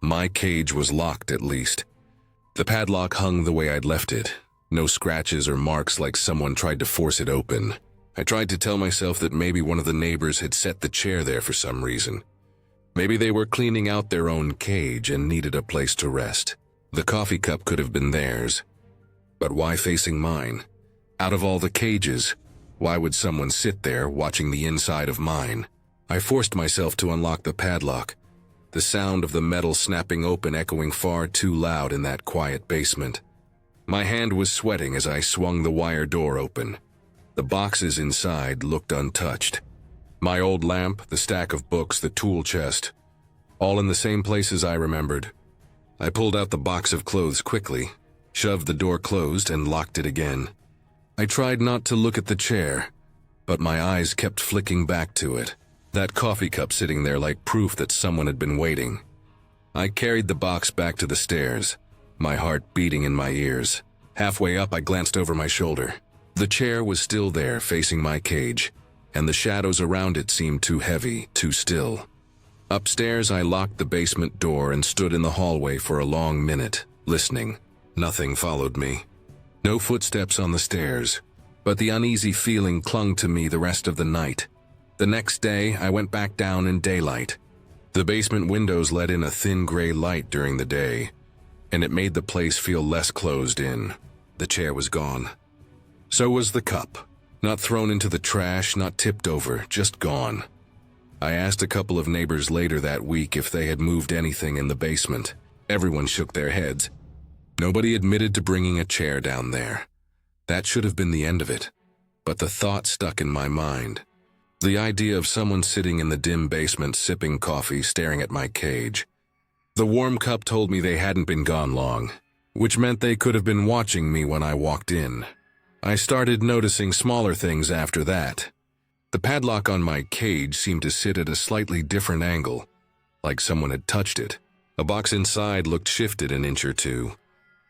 S1: My cage was locked at least. The padlock hung the way I'd left it. No scratches or marks like someone tried to force it open. I tried to tell myself that maybe one of the neighbors had set the chair there for some reason. Maybe they were cleaning out their own cage and needed a place to rest. The coffee cup could have been theirs. But why facing mine? Out of all the cages, why would someone sit there watching the inside of mine? I forced myself to unlock the padlock, the sound of the metal snapping open echoing far too loud in that quiet basement. My hand was sweating as I swung the wire door open. The boxes inside looked untouched. My old lamp, the stack of books, the tool chest, all in the same places I remembered. I pulled out the box of clothes quickly, shoved the door closed, and locked it again. I tried not to look at the chair, but my eyes kept flicking back to it, that coffee cup sitting there like proof that someone had been waiting. I carried the box back to the stairs, my heart beating in my ears. Halfway up, I glanced over my shoulder. The chair was still there, facing my cage, and the shadows around it seemed too heavy, too still. Upstairs, I locked the basement door and stood in the hallway for a long minute, listening. Nothing followed me. No footsteps on the stairs, but the uneasy feeling clung to me the rest of the night. The next day, I went back down in daylight. The basement windows let in a thin gray light during the day, and it made the place feel less closed in. The chair was gone. So was the cup. Not thrown into the trash, not tipped over, just gone. I asked a couple of neighbors later that week if they had moved anything in the basement. Everyone shook their heads. Nobody admitted to bringing a chair down there. That should have been the end of it. But the thought stuck in my mind. The idea of someone sitting in the dim basement sipping coffee, staring at my cage. The warm cup told me they hadn't been gone long, which meant they could have been watching me when I walked in. I started noticing smaller things after that. The padlock on my cage seemed to sit at a slightly different angle, like someone had touched it. A box inside looked shifted an inch or two,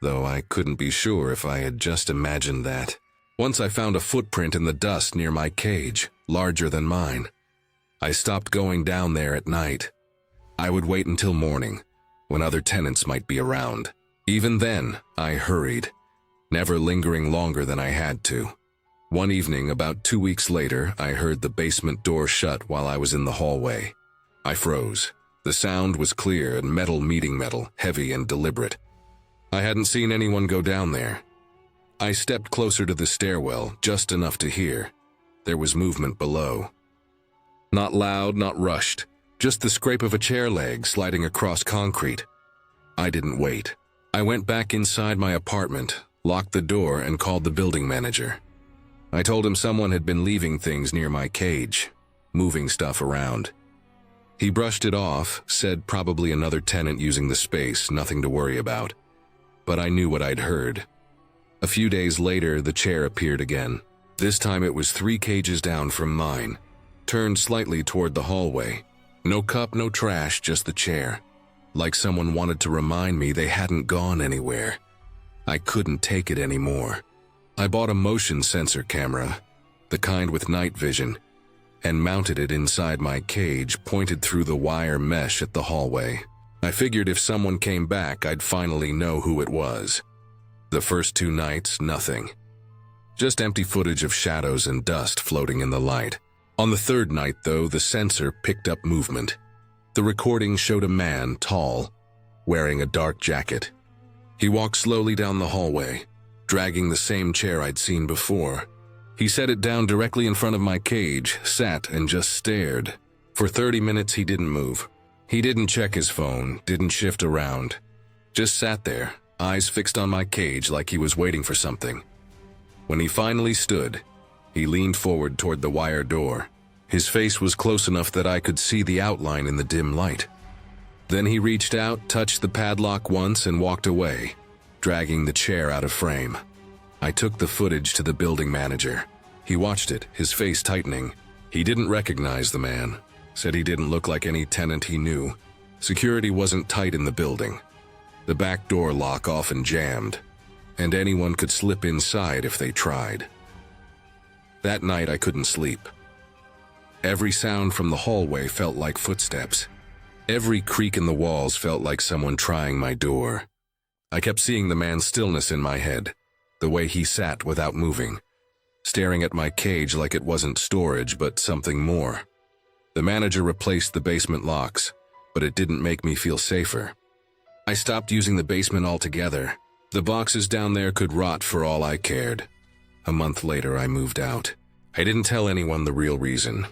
S1: though I couldn't be sure if I had just imagined that. Once I found a footprint in the dust near my cage, larger than mine. I stopped going down there at night. I would wait until morning, when other tenants might be around. Even then, I hurried, never lingering longer than I had to. One evening, about 2 weeks later, I heard the basement door shut while I was in the hallway. I froze. The sound was clear and metal meeting metal, heavy and deliberate. I hadn't seen anyone go down there. I stepped closer to the stairwell, just enough to hear. There was movement below. Not loud, not rushed, just the scrape of a chair leg sliding across concrete. I didn't wait. I went back inside my apartment, locked the door, and called the building manager. I told him someone had been leaving things near my cage, moving stuff around. He brushed it off, said probably another tenant using the space, nothing to worry about. But I knew what I'd heard. A few days later, the chair appeared again. This time it was 3 cages down from mine, turned slightly toward the hallway. No cup, no trash, just the chair. Like someone wanted to remind me they hadn't gone anywhere. I couldn't take it anymore. I bought a motion sensor camera, the kind with night vision, and mounted it inside my cage, pointed through the wire mesh at the hallway. I figured if someone came back, I'd finally know who it was. The first 2 nights, nothing. Just empty footage of shadows and dust floating in the light. On the 3rd night, though, the sensor picked up movement. The recording showed a man, tall, wearing a dark jacket. He walked slowly down the hallway, dragging the same chair I'd seen before. He set it down directly in front of my cage, sat and just stared. For 30 minutes he didn't move. He didn't check his phone, didn't shift around. Just sat there, eyes fixed on my cage like he was waiting for something. When he finally stood, he leaned forward toward the wire door. His face was close enough that I could see the outline in the dim light. Then he reached out, touched the padlock once, and walked away, dragging the chair out of frame. I took the footage to the building manager. He watched it, his face tightening. He didn't recognize the man, said he didn't look like any tenant he knew. Security wasn't tight in the building. The back door lock often jammed, and anyone could slip inside if they tried. That night I couldn't sleep. Every sound from the hallway felt like footsteps. Every creak in the walls felt like someone trying my door. I kept seeing the man's stillness in my head, the way he sat without moving, staring at my cage like it wasn't storage but something more. The manager replaced the basement locks, but it didn't make me feel safer. I stopped using the basement altogether. The boxes down there could rot for all I cared. A month later, I moved out. I didn't tell anyone the real reason.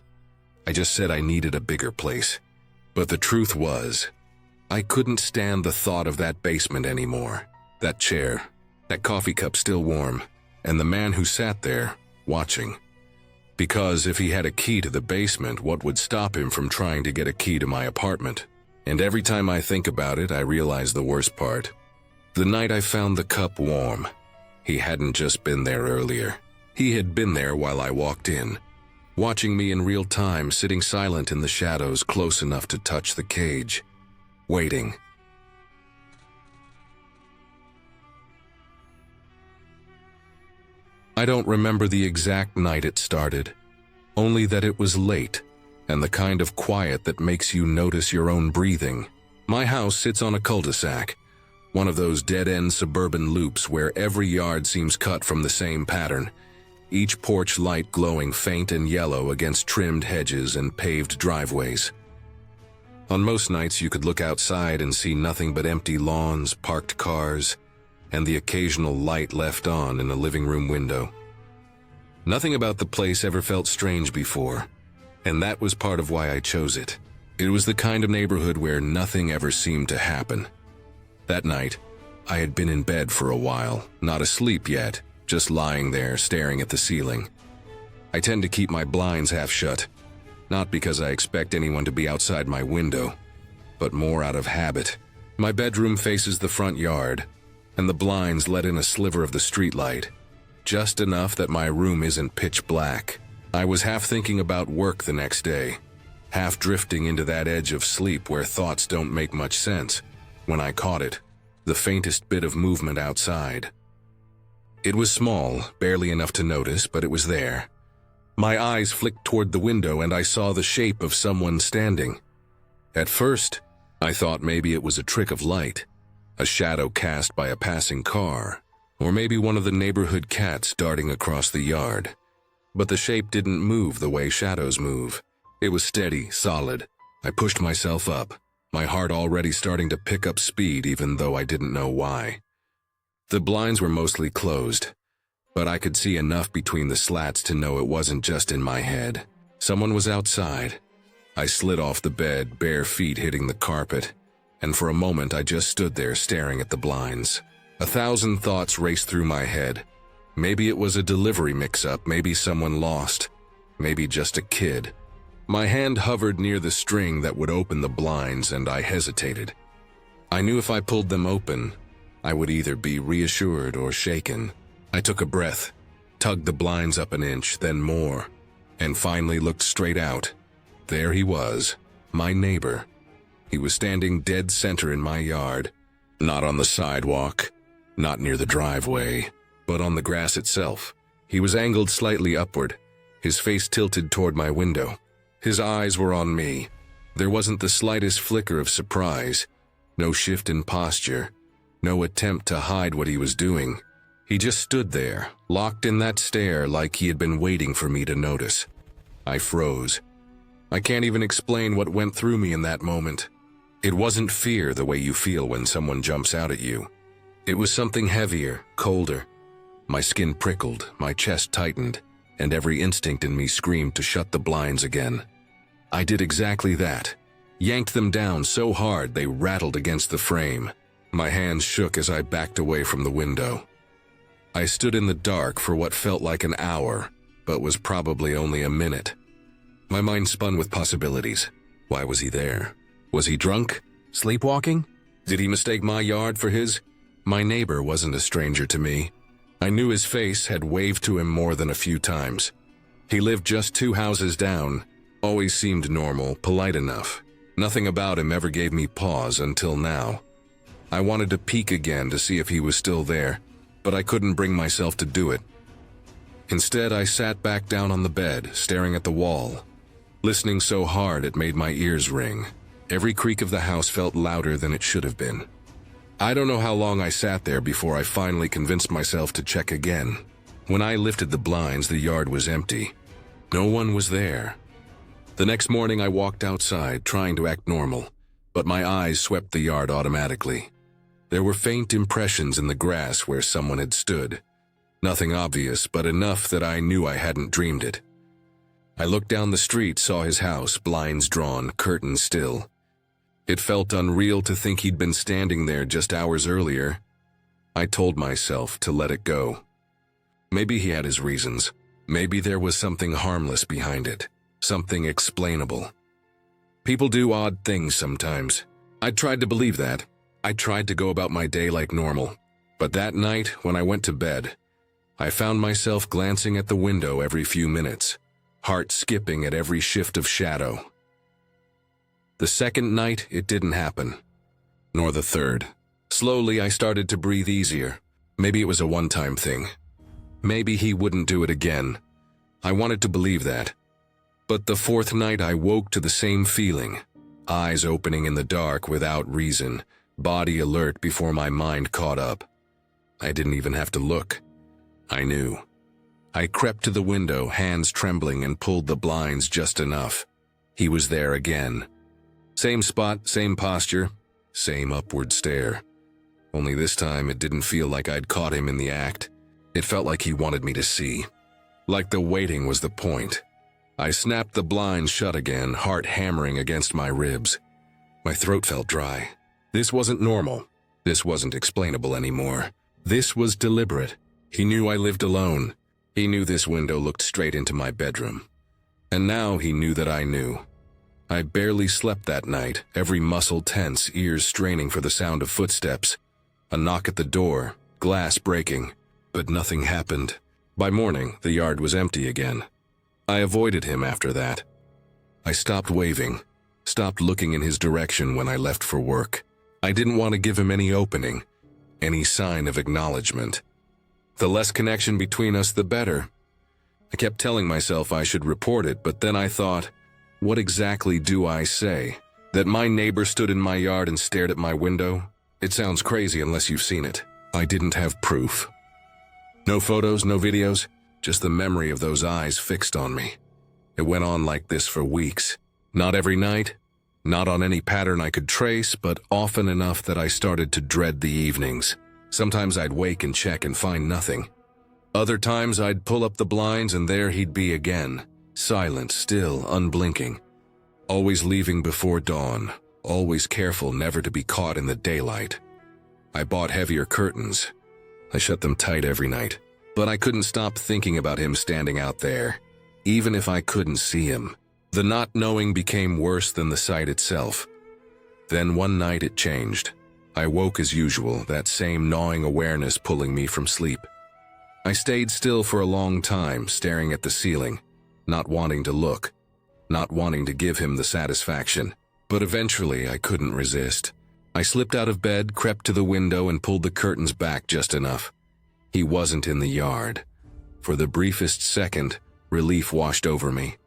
S1: I just said I needed a bigger place. But the truth was, I couldn't stand the thought of that basement anymore. That chair, that coffee cup still warm, and the man who sat there, watching. Because if he had a key to the basement, what would stop him from trying to get a key to my apartment? And every time I think about it, I realize the worst part. The night I found the cup warm, he hadn't just been there earlier. He had been there while I walked in, watching me in real time, sitting silent in the shadows close enough to touch the cage, waiting. I don't remember the exact night it started, only that it was late, and the kind of quiet that makes you notice your own breathing. My house sits on a cul-de-sac, one of those dead-end suburban loops where every yard seems cut from the same pattern, each porch light glowing faint and yellow against trimmed hedges and paved driveways. On most nights you could look outside and see nothing but empty lawns, parked cars, and the occasional light left on in a living room window. Nothing about the place ever felt strange before, and that was part of why I chose it. It was the kind of neighborhood where nothing ever seemed to happen. That night, I had been in bed for a while, not asleep yet, just lying there staring at the ceiling. I tend to keep my blinds half shut, not because I expect anyone to be outside my window, but more out of habit. My bedroom faces the front yard, and the blinds let in a sliver of the streetlight, just enough that my room isn't pitch black. I was half thinking about work the next day, half drifting into that edge of sleep where thoughts don't make much sense, when I caught it, the faintest bit of movement outside. It was small, barely enough to notice, but it was there. My eyes flicked toward the window and I saw the shape of someone standing. At first, I thought maybe it was a trick of light, a shadow cast by a passing car, or maybe one of the neighborhood cats darting across the yard. But the shape didn't move the way shadows move. It was steady, solid. I pushed myself up, my heart already starting to pick up speed even though I didn't know why. The blinds were mostly closed, but I could see enough between the slats to know it wasn't just in my head. Someone was outside. I slid off the bed, bare feet hitting the carpet, and for a moment I just stood there staring at the blinds. 1,000 thoughts raced through my head. Maybe it was a delivery mix-up, maybe someone lost, maybe just a kid. My hand hovered near the string that would open the blinds and I hesitated. I knew if I pulled them open, I would either be reassured or shaken. I took a breath, tugged the blinds up an inch, then more, and finally looked straight out. There he was, my neighbor. He was standing dead center in my yard, not on the sidewalk, not near the driveway, but on the grass itself. He was angled slightly upward, his face tilted toward my window. His eyes were on me. There wasn't the slightest flicker of surprise, no shift in posture, no attempt to hide what he was doing. He just stood there, locked in that stare like he had been waiting for me to notice. I froze. I can't even explain what went through me in that moment. It wasn't fear the way you feel when someone jumps out at you. It was something heavier, colder. My skin prickled, my chest tightened, and every instinct in me screamed to shut the blinds again. I did exactly that, yanked them down so hard they rattled against the frame. My hands shook as I backed away from the window. I stood in the dark for what felt like an hour, but was probably only a minute. My mind spun with possibilities. Why was he there? Was he drunk? Sleepwalking? Did he mistake my yard for his? My neighbor wasn't a stranger to me. I knew his face, had waved to him more than a few times. He lived just 2 houses down, always seemed normal, polite enough. Nothing about him ever gave me pause until now. I wanted to peek again to see if he was still there, but I couldn't bring myself to do it. Instead, I sat back down on the bed, staring at the wall, listening so hard it made my ears ring. Every creak of the house felt louder than it should have been. I don't know how long I sat there before I finally convinced myself to check again. When I lifted the blinds, the yard was empty. No one was there. The next morning, I walked outside, trying to act normal, but my eyes swept the yard automatically. There were faint impressions in the grass where someone had stood. Nothing obvious, but enough that I knew I hadn't dreamed it. I looked down the street, saw his house, blinds drawn, curtains still. It felt unreal to think he'd been standing there just hours earlier. I told myself to let it go. Maybe he had his reasons. Maybe there was something harmless behind it, something explainable. People do odd things sometimes. I tried to believe that. I tried to go about my day like normal. But that night, when I went to bed, I found myself glancing at the window every few minutes, heart skipping at every shift of shadow. The second night, it didn't happen. Nor the third. Slowly, I started to breathe easier. Maybe it was a one-time thing. Maybe he wouldn't do it again. I wanted to believe that. But the fourth night I woke to the same feeling. Eyes opening in the dark without reason, body alert before my mind caught up. I didn't even have to look. I knew. I crept to the window, hands trembling, and pulled the blinds just enough. He was there again. Same spot, same posture, same upward stare. Only this time it didn't feel like I'd caught him in the act. It felt like he wanted me to see. Like the waiting was the point. I snapped the blinds shut again, heart hammering against my ribs. My throat felt dry. This wasn't normal. This wasn't explainable anymore. This was deliberate. He knew I lived alone. He knew this window looked straight into my bedroom. And now he knew that I knew. I barely slept that night, every muscle tense, ears straining for the sound of footsteps. A knock at the door, glass breaking, but nothing happened. By morning, the yard was empty again. I avoided him after that. I stopped waving, stopped looking in his direction when I left for work. I didn't want to give him any opening, any sign of acknowledgement. The less connection between us, the better. I kept telling myself I should report it, but then I thought, what exactly do I say? That my neighbor stood in my yard and stared at my window? It sounds crazy unless you've seen it. I didn't have proof. No photos, no videos, just the memory of those eyes fixed on me. It went on like this for weeks. Not every night, not on any pattern I could trace, but often enough that I started to dread the evenings. Sometimes I'd wake and check and find nothing. Other times I'd pull up the blinds and there he'd be again, silent, still, unblinking. Always leaving before dawn, always careful never to be caught in the daylight. I bought heavier curtains. I shut them tight every night, but I couldn't stop thinking about him standing out there, even if I couldn't see him. The not knowing became worse than the sight itself. Then one night it changed. I woke as usual, that same gnawing awareness pulling me from sleep. I stayed still for a long time, staring at the ceiling, not wanting to look, not wanting to give him the satisfaction. But eventually I couldn't resist. I slipped out of bed, crept to the window, and pulled the curtains back just enough. He wasn't in the yard. For the briefest second, relief washed over me.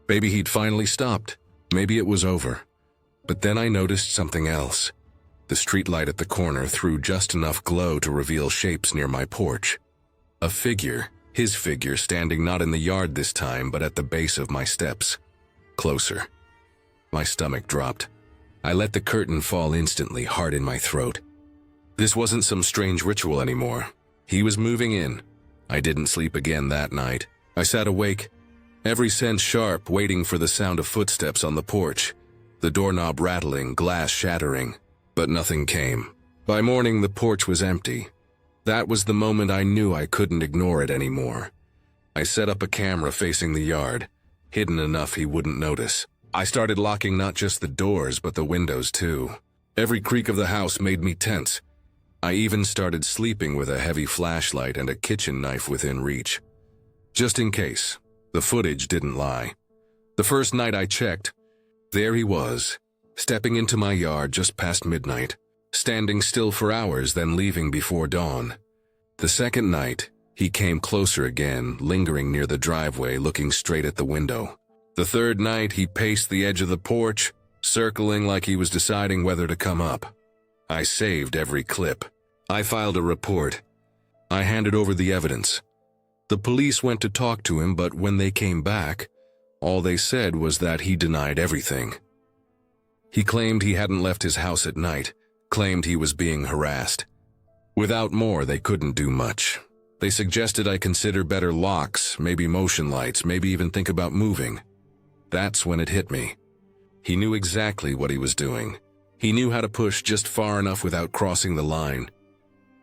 S1: Maybe he'd finally stopped. Maybe it was over. But then I noticed something else. The streetlight at the corner threw just enough glow to reveal shapes near my porch. A figure, his figure, standing not in the yard this time, but at the base of my steps. Closer. My stomach dropped. I let the curtain fall instantly, heart in my throat. This wasn't some strange ritual anymore. He was moving in. I didn't sleep again that night. I sat awake, every sense sharp, waiting for the sound of footsteps on the porch, the doorknob rattling, glass shattering. But nothing came. By morning, the porch was empty. That was the moment I knew I couldn't ignore it anymore. I set up a camera facing the yard, hidden enough he wouldn't notice. I started locking not just the doors, but the windows too. Every creak of the house made me tense. I even started sleeping with a heavy flashlight and a kitchen knife within reach. Just in case, the footage didn't lie. The first night I checked, there he was, stepping into my yard just past midnight, standing still for hours, then leaving before dawn. The second night, he came closer again, lingering near the driveway, looking straight at the window. The third night, he paced the edge of the porch, circling like he was deciding whether to come up. I saved every clip. I filed a report. I handed over the evidence. The police went to talk to him, but when they came back, all they said was that he denied everything. He claimed he hadn't left his house at night, claimed he was being harassed. Without more, they couldn't do much. They suggested I consider better locks, maybe motion lights, maybe even think about moving. That's when it hit me. He knew exactly what he was doing. He knew how to push just far enough without crossing the line.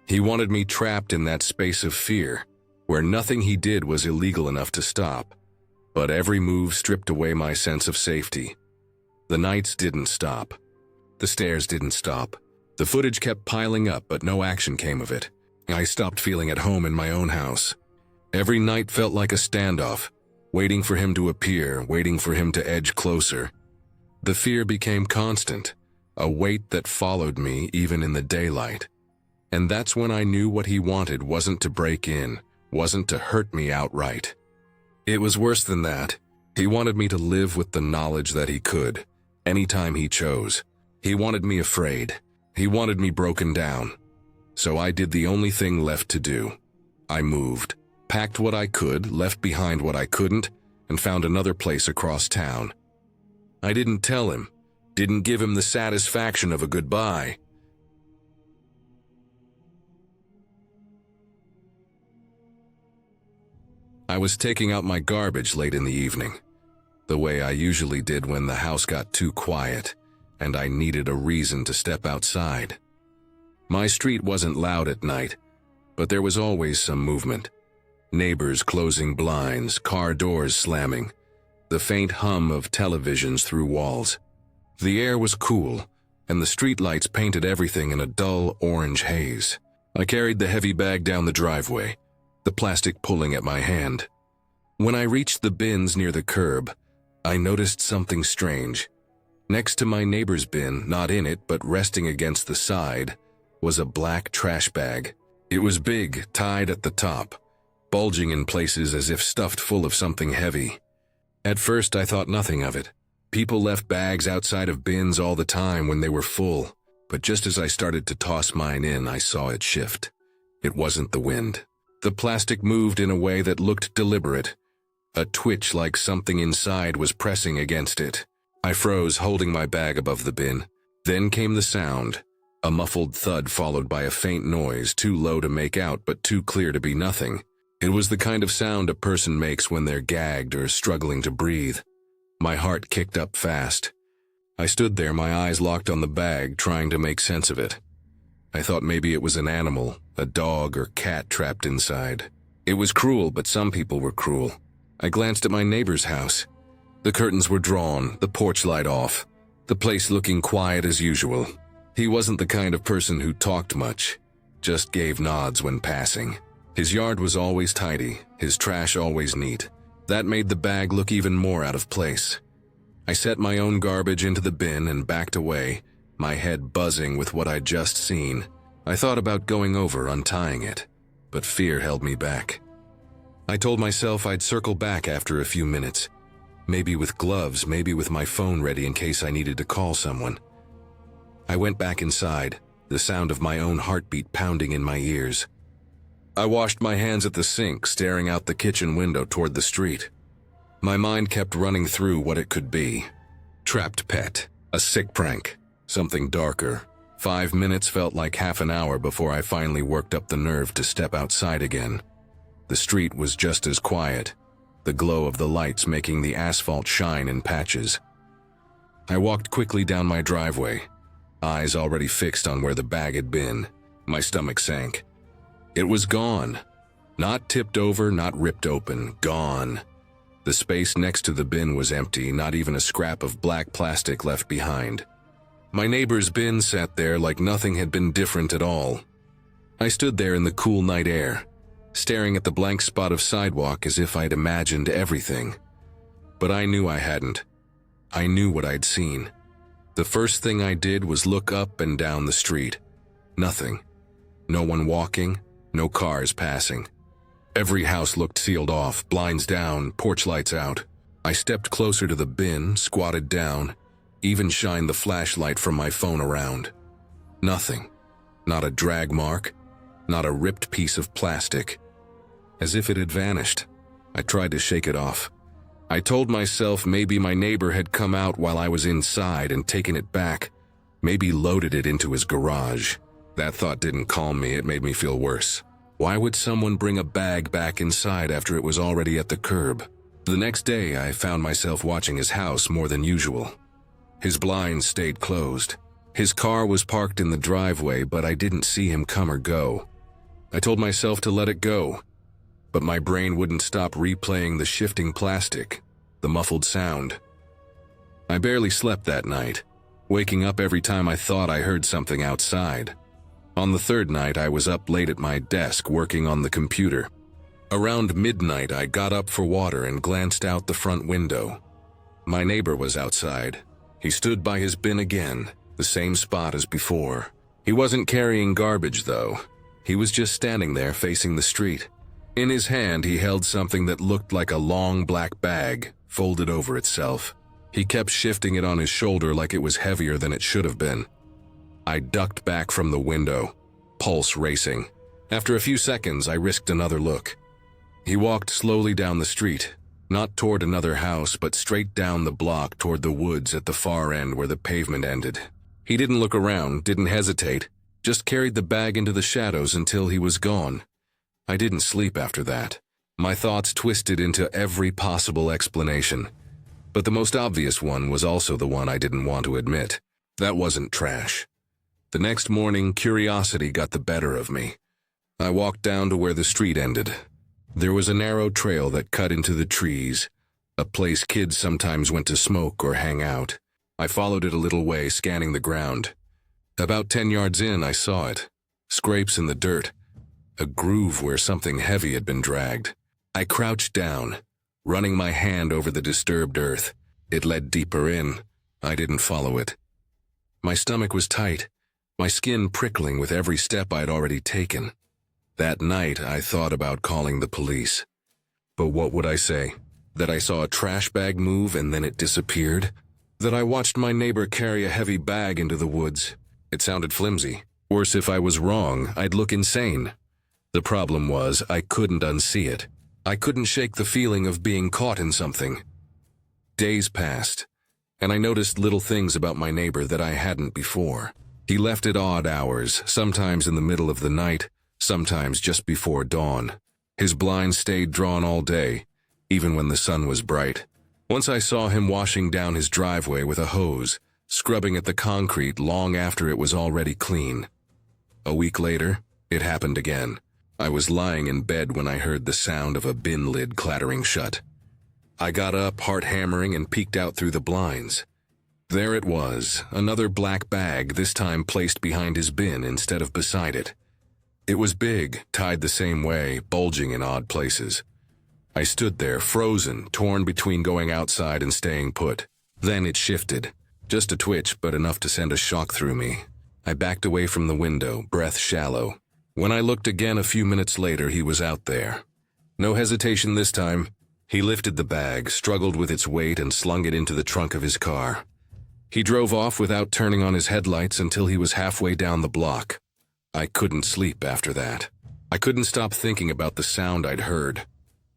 S1: He wanted me trapped in that space of fear, where nothing he did was illegal enough to stop. But every move stripped away my sense of safety. The nights didn't stop. The stares didn't stop. The footage kept piling up, but no action came of it. I stopped feeling at home in my own house. Every night felt like a standoff, waiting for him to appear, waiting for him to edge closer. The fear became constant, a weight that followed me even in the daylight. And that's when I knew what he wanted wasn't to break in, wasn't to hurt me outright. It was worse than that. He wanted me to live with the knowledge that he could, anytime he chose. He wanted me afraid. He wanted me broken down. So I did the only thing left to do. I moved, packed what I could, left behind what I couldn't, and found another place across town. I didn't tell him, didn't give him the satisfaction of a goodbye. I was taking out my garbage late in the evening, the way I usually did when the house got too quiet and I needed a reason to step outside. My street wasn't loud at night, but there was always some movement. Neighbors closing blinds, car doors slamming, the faint hum of televisions through walls. The air was cool, and the streetlights painted everything in a dull orange haze. I carried the heavy bag down the driveway, the plastic pulling at my hand. When I reached the bins near the curb, I noticed something strange. Next to my neighbor's bin, not in it but resting against the side, was a black trash bag. It was big, tied at the top, bulging in places as if stuffed full of something heavy. At first I thought nothing of it. People left bags outside of bins all the time when they were full, but just as I started to toss mine in, I saw it shift. It wasn't the wind. The plastic moved in a way that looked deliberate, a twitch like something inside was pressing against it. I froze, holding my bag above the bin. Then came the sound, a muffled thud followed by a faint noise, too low to make out but too clear to be nothing. It was the kind of sound a person makes when they're gagged or struggling to breathe. My heart kicked up fast. I stood there, my eyes locked on the bag, trying to make sense of it. I thought maybe it was an animal, a dog or cat trapped inside. It was cruel, but some people were cruel. I glanced at my neighbor's house. The curtains were drawn, the porch light off, the place looking quiet as usual. He wasn't the kind of person who talked much, just gave nods when passing. His yard was always tidy, his trash always neat. That made the bag look even more out of place. I set my own garbage into the bin and backed away, my head buzzing with what I'd just seen. I thought about going over, untying it, but fear held me back. I told myself I'd circle back after a few minutes, maybe with gloves, maybe with my phone ready in case I needed to call someone. I went back inside, the sound of my own heartbeat pounding in my ears. I washed my hands at the sink, staring out the kitchen window toward the street. My mind kept running through what it could be. Trapped pet, a sick prank, something darker. 5 minutes felt like half an hour before I finally worked up the nerve to step outside again. The street was just as quiet, the glow of the lights making the asphalt shine in patches. I walked quickly down my driveway, eyes already fixed on where the bag had been. My stomach sank. It was gone. Not tipped over, not ripped open, gone. The space next to the bin was empty, not even a scrap of black plastic left behind. My neighbor's bin sat there like nothing had been different at all. I stood there in the cool night air, staring at the blank spot of sidewalk as if I'd imagined everything. But I knew I hadn't. I knew what I'd seen. The first thing I did was look up and down the street. Nothing. No one walking, no cars passing. Every house looked sealed off, blinds down, porch lights out. I stepped closer to the bin, squatted down, even shined the flashlight from my phone around. Nothing. Not a drag mark, not a ripped piece of plastic. As if it had vanished. I tried to shake it off. I told myself maybe my neighbor had come out while I was inside and taken it back, maybe loaded it into his garage. That thought didn't calm me, it made me feel worse. Why would someone bring a bag back inside after it was already at the curb? The next day, I found myself watching his house more than usual. His blinds stayed closed. His car was parked in the driveway, but I didn't see him come or go. I told myself to let it go, but my brain wouldn't stop replaying the shifting plastic, the muffled sound. I barely slept that night, waking up every time I thought I heard something outside. On the third night, I was up late at my desk working on the computer. Around midnight, I got up for water and glanced out the front window. My neighbor was outside. He stood by his bin again, the same spot as before. He wasn't carrying garbage, though. He was just standing there facing the street. In his hand, he held something that looked like a long black bag, folded over itself. He kept shifting it on his shoulder like it was heavier than it should have been. I ducked back from the window, pulse racing. After a few seconds, I risked another look. He walked slowly down the street, not toward another house, but straight down the block toward the woods at the far end where the pavement ended. He didn't look around, didn't hesitate, just carried the bag into the shadows until he was gone. I didn't sleep after that. My thoughts twisted into every possible explanation. But the most obvious one was also the one I didn't want to admit. That wasn't trash. The next morning, curiosity got the better of me. I walked down to where the street ended. There was a narrow trail that cut into the trees, a place kids sometimes went to smoke or hang out. I followed it a little way, scanning the ground. About 10 yards in, I saw it. Scrapes in the dirt. A groove where something heavy had been dragged. I crouched down, running my hand over the disturbed earth. It led deeper in. I didn't follow it. My stomach was tight, my skin prickling with every step I'd already taken. That night, I thought about calling the police. But what would I say? That I saw a trash bag move and then it disappeared? That I watched my neighbor carry a heavy bag into the woods? It sounded flimsy. Worse, if I was wrong, I'd look insane. The problem was, I couldn't unsee it. I couldn't shake the feeling of being caught in something. Days passed, and I noticed little things about my neighbor that I hadn't before. He left at odd hours, sometimes in the middle of the night, sometimes just before dawn. His blinds stayed drawn all day, even when the sun was bright. Once I saw him washing down his driveway with a hose, scrubbing at the concrete long after it was already clean. A week later, it happened again. I was lying in bed when I heard the sound of a bin lid clattering shut. I got up, heart hammering, and peeked out through the blinds. There it was, another black bag, this time placed behind his bin instead of beside it. It was big, tied the same way, bulging in odd places. I stood there, frozen, torn between going outside and staying put. Then it shifted. Just a twitch, but enough to send a shock through me. I backed away from the window, breath shallow. When I looked again a few minutes later, he was out there. No hesitation this time. He lifted the bag, struggled with its weight, and slung it into the trunk of his car. He drove off without turning on his headlights until he was halfway down the block. I couldn't sleep after that. I couldn't stop thinking about the sound I'd heard,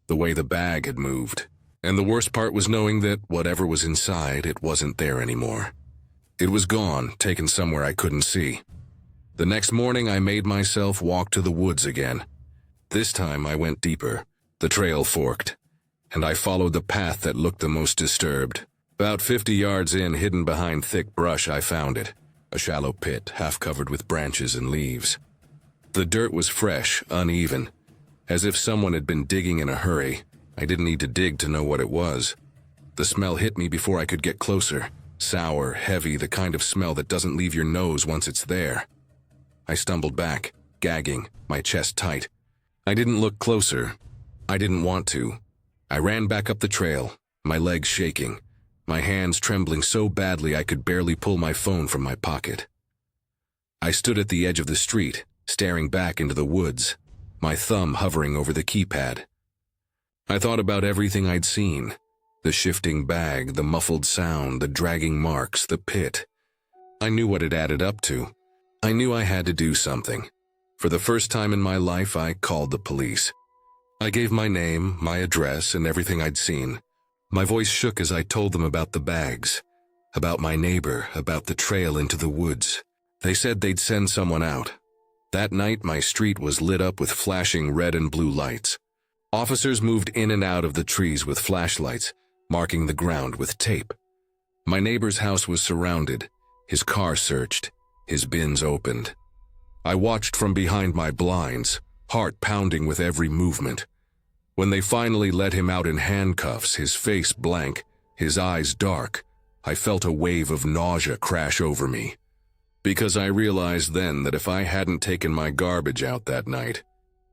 S1: the way the bag had moved, and the worst part was knowing that whatever was inside, it wasn't there anymore. It was gone, taken somewhere I couldn't see. The next morning, I made myself walk to the woods again. This time, I went deeper. The trail forked, and I followed the path that looked the most disturbed. About 50 yards in, hidden behind thick brush, I found it. A shallow pit, half covered with branches and leaves. The dirt was fresh, uneven, as if someone had been digging in a hurry. I didn't need to dig to know what it was. The smell hit me before I could get closer. Sour, heavy, the kind of smell that doesn't leave your nose once it's there. I stumbled back, gagging, my chest tight. I didn't look closer. I didn't want to. I ran back up the trail, my legs shaking, my hands trembling so badly I could barely pull my phone from my pocket. I stood at the edge of the street, staring back into the woods, my thumb hovering over the keypad. I thought about everything I'd seen, the shifting bag, the muffled sound, the dragging marks, the pit. I knew what it added up to. I knew I had to do something. For the first time in my life, I called the police. I gave my name, my address, and everything I'd seen. My voice shook as I told them about the bags, about my neighbor, about the trail into the woods. They said they'd send someone out. That night, my street was lit up with flashing red and blue lights. Officers moved in and out of the trees with flashlights, marking the ground with tape. My neighbor's house was surrounded, his car searched, his bins opened. I watched from behind my blinds, heart pounding with every movement. When they finally let him out in handcuffs, his face blank, his eyes dark, I felt a wave of nausea crash over me. Because I realized then that if I hadn't taken my garbage out that night,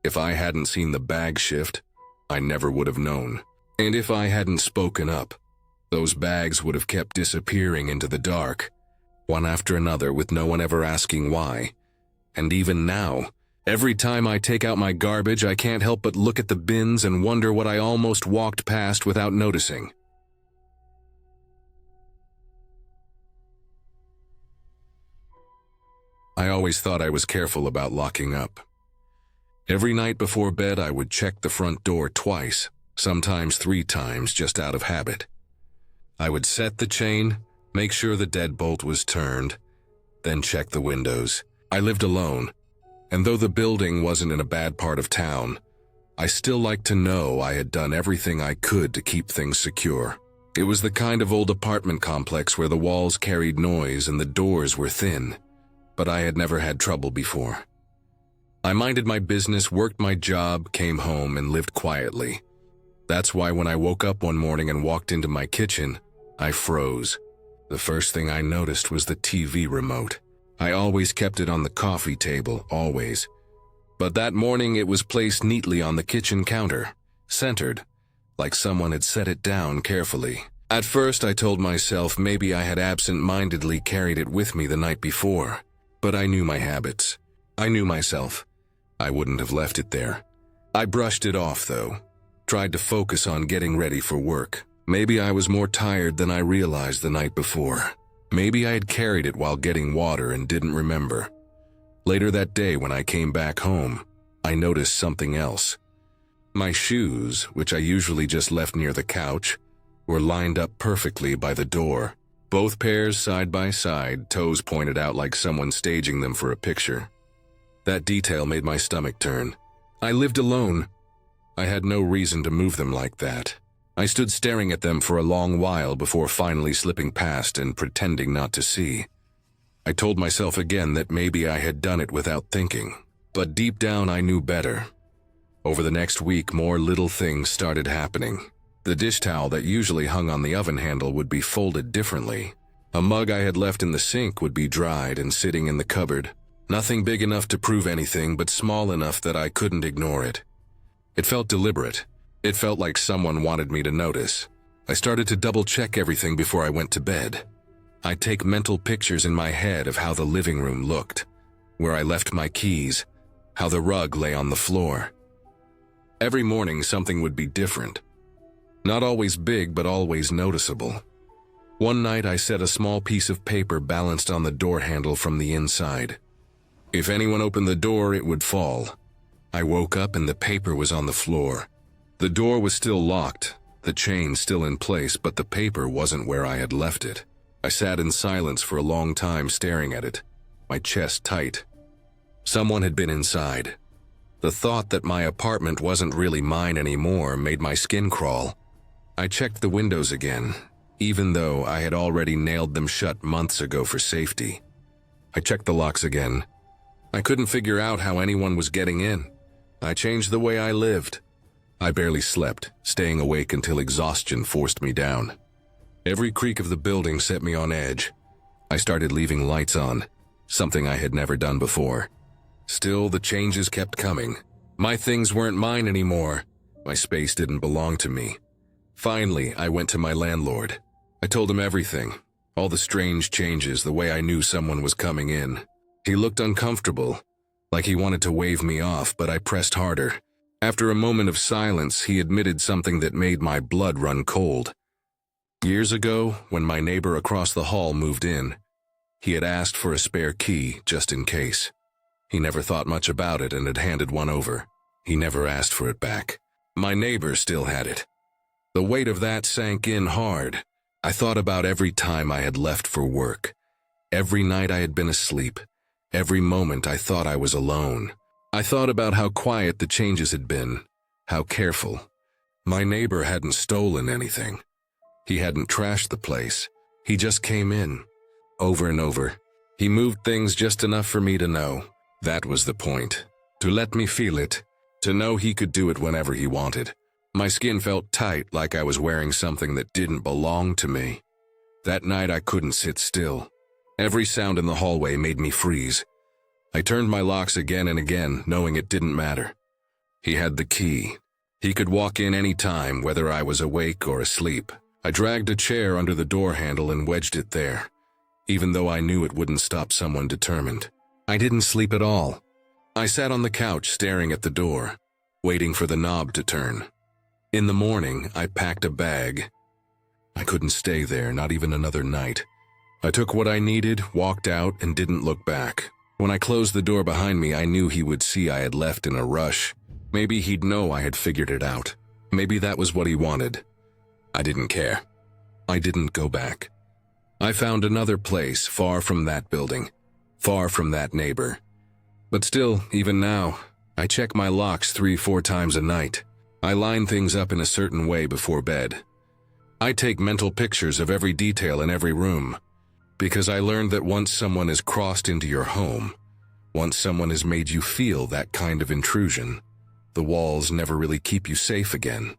S1: if I hadn't seen the bag shift, I never would have known. And if I hadn't spoken up, those bags would have kept disappearing into the dark, one after another with no one ever asking why. And even now, Every time I take out my garbage, I can't help but look at the bins and wonder what I almost walked past without noticing. I always thought I was careful about locking up. Every night before bed, I would check the front door twice, sometimes 3 times, just out of habit. I would set the chain, make sure the deadbolt was turned, then check the windows. I lived alone, and though the building wasn't in a bad part of town, I still liked to know I had done everything I could to keep things secure. It was the kind of old apartment complex where the walls carried noise and the doors were thin, but I had never had trouble before. I minded my business, worked my job, came home, and lived quietly. That's why when I woke up one morning and walked into my kitchen, I froze. The first thing I noticed was the TV remote. I always kept it on the coffee table, always. But that morning it was placed neatly on the kitchen counter, centered, like someone had set it down carefully. At first I told myself maybe I had absent-mindedly carried it with me the night before. But I knew my habits. I knew myself. I wouldn't have left it there. I brushed it off, though. Tried to focus on getting ready for work. Maybe I was more tired than I realized the night before. Maybe I had carried it while getting water and didn't remember. Later that day when I came back home, I noticed something else. My shoes, which I usually just left near the couch, were lined up perfectly by the door. Both pairs side by side, toes pointed out like someone staging them for a picture. That detail made my stomach turn. I lived alone. I had no reason to move them like that. I stood staring at them for a long while before finally slipping past and pretending not to see. I told myself again that maybe I had done it without thinking, but deep down I knew better. Over the next week, more little things started happening. The dish towel that usually hung on the oven handle would be folded differently. A mug I had left in the sink would be dried and sitting in the cupboard. Nothing big enough to prove anything, but small enough that I couldn't ignore it. It felt deliberate. It felt like someone wanted me to notice. I started to double-check everything before I went to bed. I'd take mental pictures in my head of how the living room looked, where I left my keys, how the rug lay on the floor. Every morning something would be different. Not always big, but always noticeable. One night I set a small piece of paper balanced on the door handle from the inside. If anyone opened the door, it would fall. I woke up and the paper was on the floor. The door was still locked, the chain still in place, but the paper wasn't where I had left it. I sat in silence for a long time staring at it, my chest tight. Someone had been inside. The thought that my apartment wasn't really mine anymore made my skin crawl. I checked the windows again, even though I had already nailed them shut months ago for safety. I checked the locks again. I couldn't figure out how anyone was getting in. I changed the way I lived. I barely slept, staying awake until exhaustion forced me down. Every creak of the building set me on edge. I started leaving lights on, something I had never done before. Still, the changes kept coming. My things weren't mine anymore. My space didn't belong to me. Finally, I went to my landlord. I told him everything, all the strange changes, the way I knew someone was coming in. He looked uncomfortable, like he wanted to wave me off, but I pressed harder. After a moment of silence, he admitted something that made my blood run cold. Years ago, when my neighbor across the hall moved in, he had asked for a spare key just in case. He never thought much about it and had handed one over. He never asked for it back. My neighbor still had it. The weight of that sank in hard. I thought about every time I had left for work, every night I had been asleep, every moment I thought I was alone. I thought about how quiet the changes had been, how careful. My neighbor hadn't stolen anything. He hadn't trashed the place. He just came in, over and over. He moved things just enough for me to know. That was the point. To let me feel it. To know he could do it whenever he wanted. My skin felt tight, like I was wearing something that didn't belong to me. That night I couldn't sit still. Every sound in the hallway made me freeze. I turned my locks again and again, knowing it didn't matter. He had the key. He could walk in any time, whether I was awake or asleep. I dragged a chair under the door handle and wedged it there, even though I knew it wouldn't stop someone determined. I didn't sleep at all. I sat on the couch staring at the door, waiting for the knob to turn. In the morning, I packed a bag. I couldn't stay there, not even another night. I took what I needed, walked out, and didn't look back. When I closed the door behind me, I knew he would see I had left in a rush. Maybe he'd know I had figured it out. Maybe that was what he wanted. I didn't care. I didn't go back. I found another place, far from that building, far from that neighbor. But still, even now, I check my locks 3-4 times a night. I line things up in a certain way before bed. I take mental pictures of every detail in every room, because I learned that once someone has crossed into your home, once someone has made you feel that kind of intrusion, the walls never really keep you safe again.